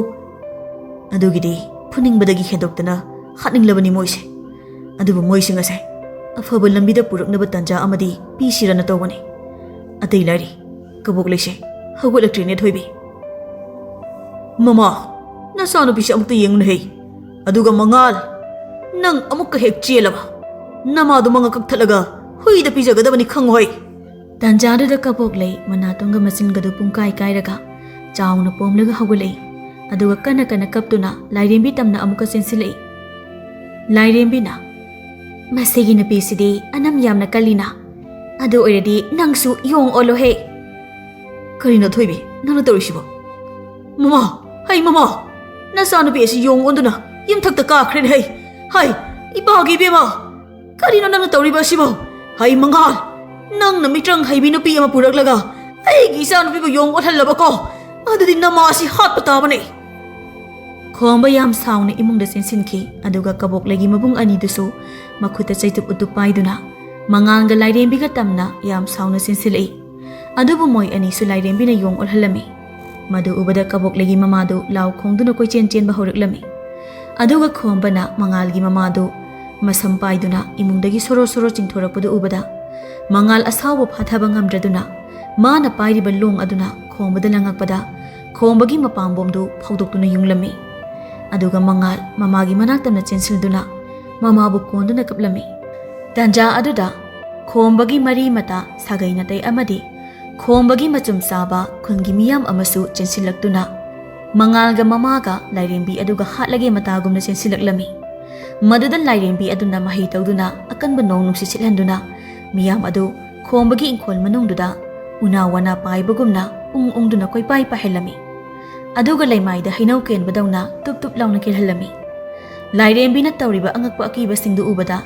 ꯑꯗꯨꯒꯤꯗꯤ ꯐꯨꯅꯤꯡꯕꯗꯒꯤ ꯍꯦꯟꯗꯣꯛꯇꯅ ꯍꯥꯠꯅꯤꯡꯂꯕꯅꯤ ꯃꯣꯏꯁꯦ. ꯑꯗꯨꯕꯨ ꯃꯣꯏꯁꯤꯡ ꯑꯁꯦ ꯑꯐꯕ ꯂꯝꯕꯤꯗ ꯄꯨꯔꯛꯅꯕ ꯇꯥꯟꯖꯥ ꯑꯃꯗꯤ ꯄꯤꯁꯤꯔꯅ ꯇꯧꯕꯅꯤ. ꯑꯇꯩ ꯂꯥꯏꯔꯤ, ꯀꯕꯣꯛꯂꯩꯁꯦ ꯍꯧꯒꯠꯂꯛꯇ꯭ꯔꯤꯅꯦ ꯊꯣꯏꯕꯤ. ꯃꯃꯥ, ꯅꯆꯥꯅꯨꯄꯤꯁꯦ ꯑꯃꯨꯛꯇ ꯌꯦꯡꯉꯨꯅꯍꯦ. ꯑꯗꯨꯒ ꯃꯉꯥꯜ, ꯅꯪ ꯑꯃꯨꯛꯀ ꯍꯦꯛ ꯆꯦꯜꯂꯕ ꯅꯃꯥꯗꯨ ꯃꯉꯛ ꯀꯛꯊꯠꯂꯒ ꯍꯨꯏꯗ ꯄꯤꯖꯒꯗꯕꯅꯤ ꯈꯪꯉꯣꯏ. ꯇꯥꯟꯖꯥꯗꯨꯗ ꯀꯕꯣꯛꯂꯩ ꯃꯅꯥꯇꯣꯟꯒ ꯃꯆꯤꯟꯒꯗꯨ ꯄꯨꯡꯀꯥꯏ ꯀꯥꯏꯔꯒ ꯆꯥꯎꯅ ꯄꯣꯝꯂꯒ ꯍꯧꯒꯠꯂꯛꯏ. ꯑꯗꯨꯒ ꯀꯟꯅ ꯀꯟꯅ ꯀꯞꯇꯨꯅ ꯂꯥꯏꯔꯦꯝꯕꯤ ꯇꯝꯅ ꯑꯃꯨꯛꯀ ꯆꯦꯟꯁꯤꯜꯂꯛꯏ. ꯂꯥꯏꯔꯦꯝꯕꯤꯅ, ꯃꯁꯤꯒꯤ ꯅꯨꯄꯤꯁꯤꯗꯤ ꯑꯅꯝ ꯌꯥꯝꯅ ꯀꯜꯂꯤꯅ. ꯑꯗꯨ ꯑꯣꯏꯔꯗꯤ ꯅꯪꯁꯨ ꯌꯣꯡ ꯑꯣꯜꯂꯣꯍꯦ. ꯀꯔꯤꯅꯣ ꯊꯣꯏꯕꯤ ꯅꯪꯅ ꯇꯧꯔꯤꯁꯤꯕꯣ? ꯃꯃꯥ, ꯍꯩ ꯃꯃꯥ, ꯅꯆꯥꯅꯨꯄꯤ ꯑꯁꯤ ꯌꯣꯡ ꯑꯣꯟꯗꯨꯅ ꯌꯨꯝꯊꯛꯇ ꯀꯥꯈ꯭ꯔꯦꯅꯦ. ꯍꯩ, ꯍꯩ, ꯏꯄꯥꯒꯤ ꯏꯕꯦꯝꯃ, ꯀꯔꯤꯅꯣ ꯅꯪꯅ ꯇꯧꯔꯤꯕ ꯑꯁꯤꯕꯣ? ꯍꯩ ꯃꯉꯥꯜ, ꯅꯪꯅ ꯃꯤꯇ꯭ꯔꯪ ꯍꯩꯕꯤ ꯅꯨꯄꯤ ꯑꯃ ꯄꯨꯔꯛꯂꯒ ꯑꯩꯒꯤ ꯏꯆꯥꯅꯨꯄꯤꯕꯨ ꯌꯣꯡ ꯑꯣꯜꯍꯜꯂꯕꯀꯣ. ꯑꯗꯨꯗꯤ ꯅꯃꯥ ꯑꯁꯤ ꯍꯥꯠꯄ ꯇꯥꯕꯅꯤ. ꯈꯣꯝꯕ ꯌꯥꯝ ꯁꯥꯎꯅ ꯏꯃꯨꯡꯗ ꯆꯦꯟꯁꯤꯟꯈꯤ. ꯑꯗꯨꯒ ꯀꯕꯣꯛꯂꯩꯒꯤ ꯃꯕꯨꯡ ꯑꯅꯤꯗꯨꯁꯨ ꯃꯈꯨꯠꯇ ꯆꯩꯇꯨꯞ ꯎꯇꯨꯞ ꯄꯥꯏꯗꯨꯅ ꯃꯉꯥꯜꯒ ꯂꯥꯏꯔꯦꯝꯕꯤꯒ ꯇꯝꯅ ꯌꯥꯝ ꯁꯥꯎꯅ ꯆꯦꯟꯁꯤꯜꯂꯛꯏ. ꯑꯗꯨꯕꯨ ꯃꯣꯏ ꯑꯅꯤꯁꯨ ꯂꯥꯏꯔꯦꯝꯕꯤꯅ ꯌꯣꯡ ꯑꯣꯜꯍꯜꯂꯝꯃꯤ. ꯃꯗꯨ ꯎꯕꯗ ꯀꯕꯣꯛꯂꯩꯒꯤ ꯃꯃꯥꯗꯨ ꯂꯥꯎ ꯈꯣꯡꯗꯨꯅ ꯀꯣꯏꯆꯦꯟ ꯆꯦꯟꯕ ꯍꯧꯔꯛꯂꯝꯃꯤ. ꯑꯗꯨꯒ ꯈꯣꯝꯕꯅ ꯃꯉꯥꯜꯒꯤ ꯃꯃꯥꯗꯨ ꯃꯁꯝ ꯄꯥꯏꯗꯨꯅ ꯏꯃꯨꯡꯗꯒꯤ ꯁꯣꯔꯣ ꯁꯣꯔꯣ ꯆꯤꯡꯊꯣꯔꯛꯄꯗꯨ ꯎꯕꯗ ꯃꯉꯥꯜ ꯑꯁꯥꯎꯕ ꯐꯥꯊꯕ ꯉꯝꯗ꯭ꯔꯗꯨꯅ ꯃꯥꯅ ꯄꯥꯏꯔꯤꯕ ꯂꯣꯡ ꯑꯗꯨꯅ ꯈꯣꯝꯕꯗ ꯂꯪꯉꯛꯄꯗ ꯈꯣꯝꯕꯒꯤ ꯃꯄꯥꯝꯕꯣꯝꯗꯨ ꯐꯥꯎꯗꯣꯛꯇꯨꯅ ꯌꯨꯡꯂꯝꯃꯤ. ꯑꯗꯨꯒ ꯃꯉꯥꯜ ꯃꯃꯥꯒꯤ ꯃꯅꯥꯛꯇꯝꯅ ꯆꯦꯟꯁꯤꯜꯗꯨꯅ ꯃꯃꯥꯕꯨ ꯀꯣꯟꯗꯨꯅ ꯀꯞꯂꯝꯃꯤ. ꯇꯥꯟꯖꯥ ꯑꯗꯨꯗ ꯈꯣꯝꯕꯒꯤ ꯃꯔꯤ ꯃꯇꯥ ꯁꯥꯒꯩ ꯅꯥꯇꯩ ꯑꯃꯗꯤ ꯈꯣꯝꯕꯒꯤ ꯃꯆꯨꯝ ꯆꯥꯕ ꯈꯨꯟꯒꯤ ꯃꯤꯌꯥꯝ ꯑꯃꯁꯨ ꯆꯦꯟꯁꯤꯜꯂꯛꯇꯨꯅ ꯃꯉꯥꯜꯒ ꯃꯃꯥꯒ ꯂꯥꯏꯔꯦꯝꯕꯤ ꯑꯗꯨꯒ ꯍꯥꯠꯂꯒꯦ ꯃꯇꯥꯒꯨꯝꯅ ꯆꯦꯟꯁꯤꯜꯂꯛꯂꯝꯃꯤ. ꯃꯗꯨꯗ ꯂꯥꯏꯔꯦꯝꯕꯤ ꯑꯗꯨꯅ ꯃꯍꯩ ꯇꯧꯗꯨꯅ ꯑꯀꯟꯕ ꯅꯣꯡ ꯅꯨꯡꯁꯤꯠ ꯁꯤꯠꯍꯟꯗꯨꯅ ꯃꯤꯌꯥꯝ ꯑꯗꯨ ꯈꯣꯝꯕꯒꯤ ꯏꯪꯈꯣꯜ ꯃꯅꯨꯡꯗꯨꯗ ꯎꯅꯥ ꯋꯥꯅꯥ ꯄꯥꯏꯕꯒꯨꯝꯅ ꯎꯪꯗꯨꯅ ꯀꯣꯏꯄꯥꯏ ꯄꯥꯏꯍꯜꯂꯝꯃꯤ. ꯑꯗꯨꯒ ꯂꯩꯃꯥꯏꯗ ꯍꯩꯅꯧ ꯀꯦꯟꯕꯗꯧꯅ ꯇꯨꯞ ꯇꯨꯞ ꯂꯥꯎꯅ ꯀꯦꯜꯍꯜꯂꯝꯃꯤ. ꯂꯥꯏꯔꯦꯝꯕꯤꯅ ꯇꯧꯔꯤꯕ ꯑꯉꯛꯄ ꯑꯀꯤꯕꯁꯤꯡꯗꯨ ꯎꯕꯗ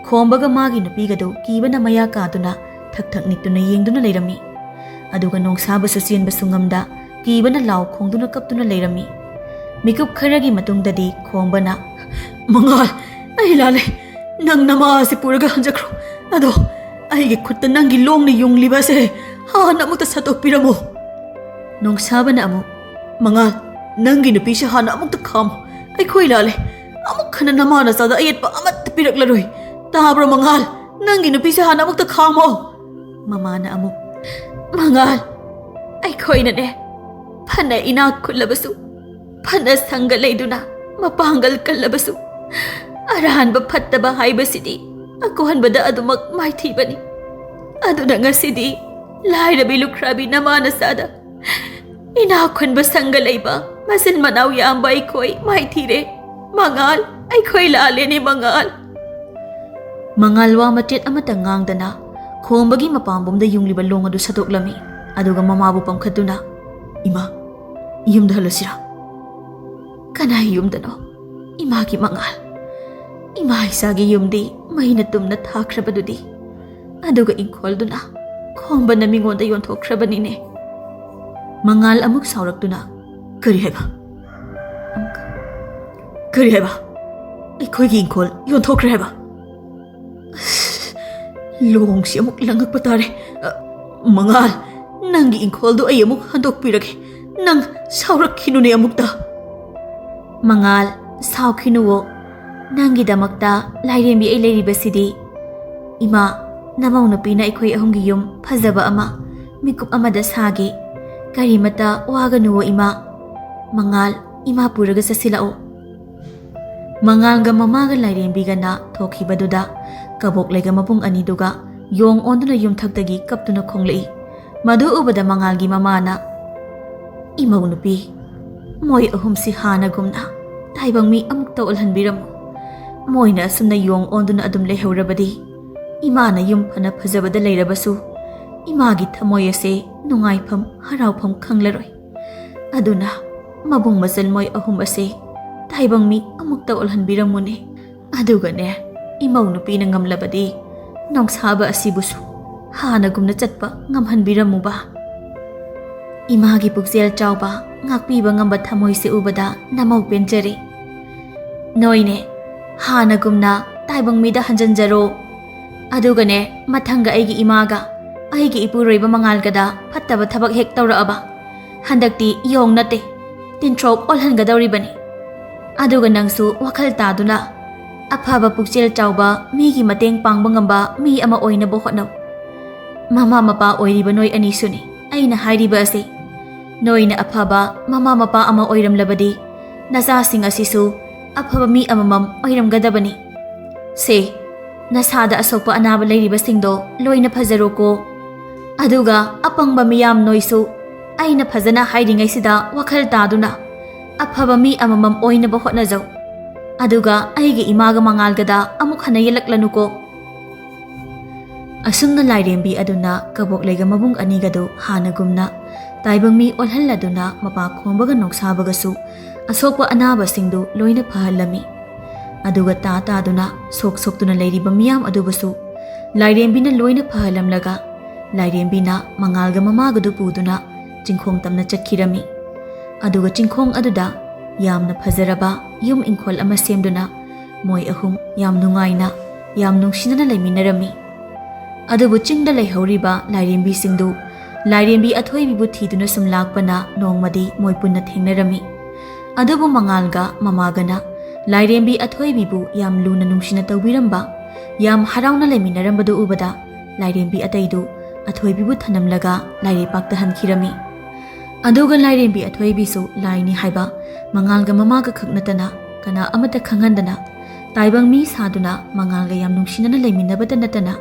ꯈꯣꯝꯕꯒ ꯃꯥꯒꯤ ꯅꯨꯄꯤꯒꯗꯨ ꯀꯤꯕꯅ ꯃꯌꯥ ꯀꯥꯗꯨꯅ ꯊꯛ ꯊꯛ ꯅꯤꯛꯇꯨꯅ ꯌꯦꯡꯗꯨꯅ ꯂꯩꯔꯝꯃꯤ. ꯑꯗꯨꯒ ꯅꯣꯡꯁꯥꯕꯁꯨ ꯆꯦꯟꯕꯁꯨ ꯉꯝꯗ ꯀꯤꯕꯅ ꯂꯥꯎ ꯈꯣꯡꯗꯨꯅ ꯀꯞꯇꯨꯅ ꯂꯩꯔꯝꯃꯤ. ꯃꯤꯀꯨꯞ ꯈꯔꯒꯤ ꯃꯇꯨꯡꯗꯗꯤ ꯈꯣꯝꯕꯅ, ꯃꯉꯥꯜ, ꯑꯩ ꯂꯥꯜꯂꯦ. ꯅꯪ ꯅꯃꯥ ꯑꯁꯤ ꯄꯨꯔꯒ ꯍꯟꯖꯈ꯭ꯔꯣ. ꯑꯗꯣ ꯑꯩꯒꯤ ꯈꯨꯠꯇ ꯅꯪꯒꯤ ꯂꯣꯡꯅ ꯌꯨꯡꯂꯤꯕ ꯑꯁꯦ ꯍꯥꯟꯅ ꯑꯃꯨꯛꯇ ꯁꯠꯇꯣꯛꯄꯤꯔꯝꯃꯨ. ꯅꯣꯡꯁꯥꯕꯅ ꯑꯃꯨꯛ Mangal, nangi nupi siya hana amuk takam. Ay ko'y lale. Amuk ka na naman na sada ayat pa amat pinaglaroy. Tabra Mangal, nangi nupi siya hana amuk takam mo. Mama na amuk. Mangal, ay ko'y na ne. Panay inakulabasu. Panas hanggalay doon na. Mapanggal kalabasu. Arahan ba patta ba hay ba sidi? Akuhan ba da adumak maiti ba ni? Ado na nga sidi. Lairembi loukhiba naman na sada. Inakun ba sanggalay ba? Masin manaw yaam ba iko'y maitire? Mangal, ay ko'y lali ni Mangal. Mangalwa matit amatang ngang dana. Kumbagi mapambom da yung libalong ado sa tuklami. Ado ga mamabo pang kaduna. Ima, iyum da halasira. Kanay yung dano. Imagi Mangal. Imay sagi yung di. Mahinatum na takraba do di. Ado ga ingkol do na. Kumba na mingon da yon tokraba nine. Mangal amuk saurak do na. Kari hai ba? Kari hai ba? Ay ko'y giingkol, yon tokra hai ba? Long si amuk langag patare. Mangal, nang giingkol do ay amuk handok pirake. Nang saurak kinunay amuk da. Mangal, saw kinuwo. Nangi damakta, Lairembi ay lairiba sidi. Ima, namaw na pina iko'y ahong giyom, pazaba ama. Mikup amada sagi. Karimata waga nuwo ima. Mangal, ima puraga sa silao. Mangal ga mamaga Lairembi ga na tokiba duda. Kabok lay ga mapung aniduga. Yong ondo na yung tagtagi kapto na konglai. Madu ubada mangal gi mamana. Imaw nupi. Moy ahum si hana gumna. Taibang mi amuk taulhan biram. Moy na asum na yong ondo na adum lehawrabadi. Ima na yung panapazabada layrabasu. Imagi tamoy ase nungaypam harawpam kanglaroy. Aduna, mabung masal moy ahum ase. Taibang mi amuk taulhan biram mo ne. Aduga ne, imaw nupi na ngamlabadi. Nong saba asibusu. Hanagum na chatpa ngamhan biram mo ba? Imagi pugsel chaw ba? Ngakpi ba ngambat tamoy si ubada na maw penjari? Noy ne, hanagum na taibang mi da hanjanjaro. Aduga ne, matangga aigi imaga. Aigi ipuroy ba mangal gada pataba tabak hek tawra aba. Handakti yong nate. Tintrok olhan gadawri bani. Aduga nangsu wakal taduna. Apaba pugsel chaw ba migi mateng pangbangamba mi ama oy na bukot na. Mama mapa oy riba noy aniso ni. Ay na hay riba ase. Noy na apaba mama mapa ama oy ramlabadi. Nasasing asisu apaba mi amamam oy ramgadabani. Se, nasada asok pa anaba lay riba singdo loy na pazaro ko. Aduga apang ba miyam noysu ay na pazana hayringay sida wakal taduna. Apaba mi amamam oy na bukot na zaw. Aduga ay gi imaga mangal gada amuk hanayalaklanu ko. Asum na Lairembi aduna kabok layga mabung anigado hanagumna. Taibang mi olhaladuna mapakombaga noksabagasu. Asokwa anaba singdo loy na pahalami. Aduga tata aduna sok-sok duna layriba miyam adubasu. Lairembi na loy na pahalamlaga. Lairembi na mangalga mamagado puduna. Jingkong tam na chatkirami. Aduga jingkong aduda. Yam na pazaraba yung ingkol ama semduna. Moy ahum yam nungay na. Yam nungsina na layminarami. Adubu chingda layhawriba Lairembi singdu. Lairembi Athouba bu thiduna sumlakpa na nongmadi moy punna thengnarami. Adubu mangalga mamagana. Lairembi Athouba bu yam luna nungsina tawbiramba. Yam harawna layminarambadu ubada. Lairembi ataidu Athouba bu thanamlaga Lairepakta hankirami. Aduga Lairembi Athouba su laini haiba. Mangalga mamaga khaknatana kana amata khanghandana. Taibang mi saduna mangalga yam nungsina na layminabada natana.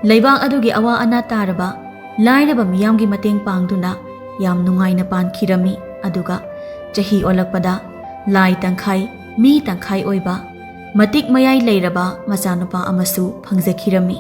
Laibang adugi awa ana taraba. Lairaba miyamgi mateng pangduna. Yam nungay na pankirami. Aduga jahi olakpada. Lai tangkhay, mi tangkhay oiba. Matik mayay lairaba masanupa amasu pangzakirami.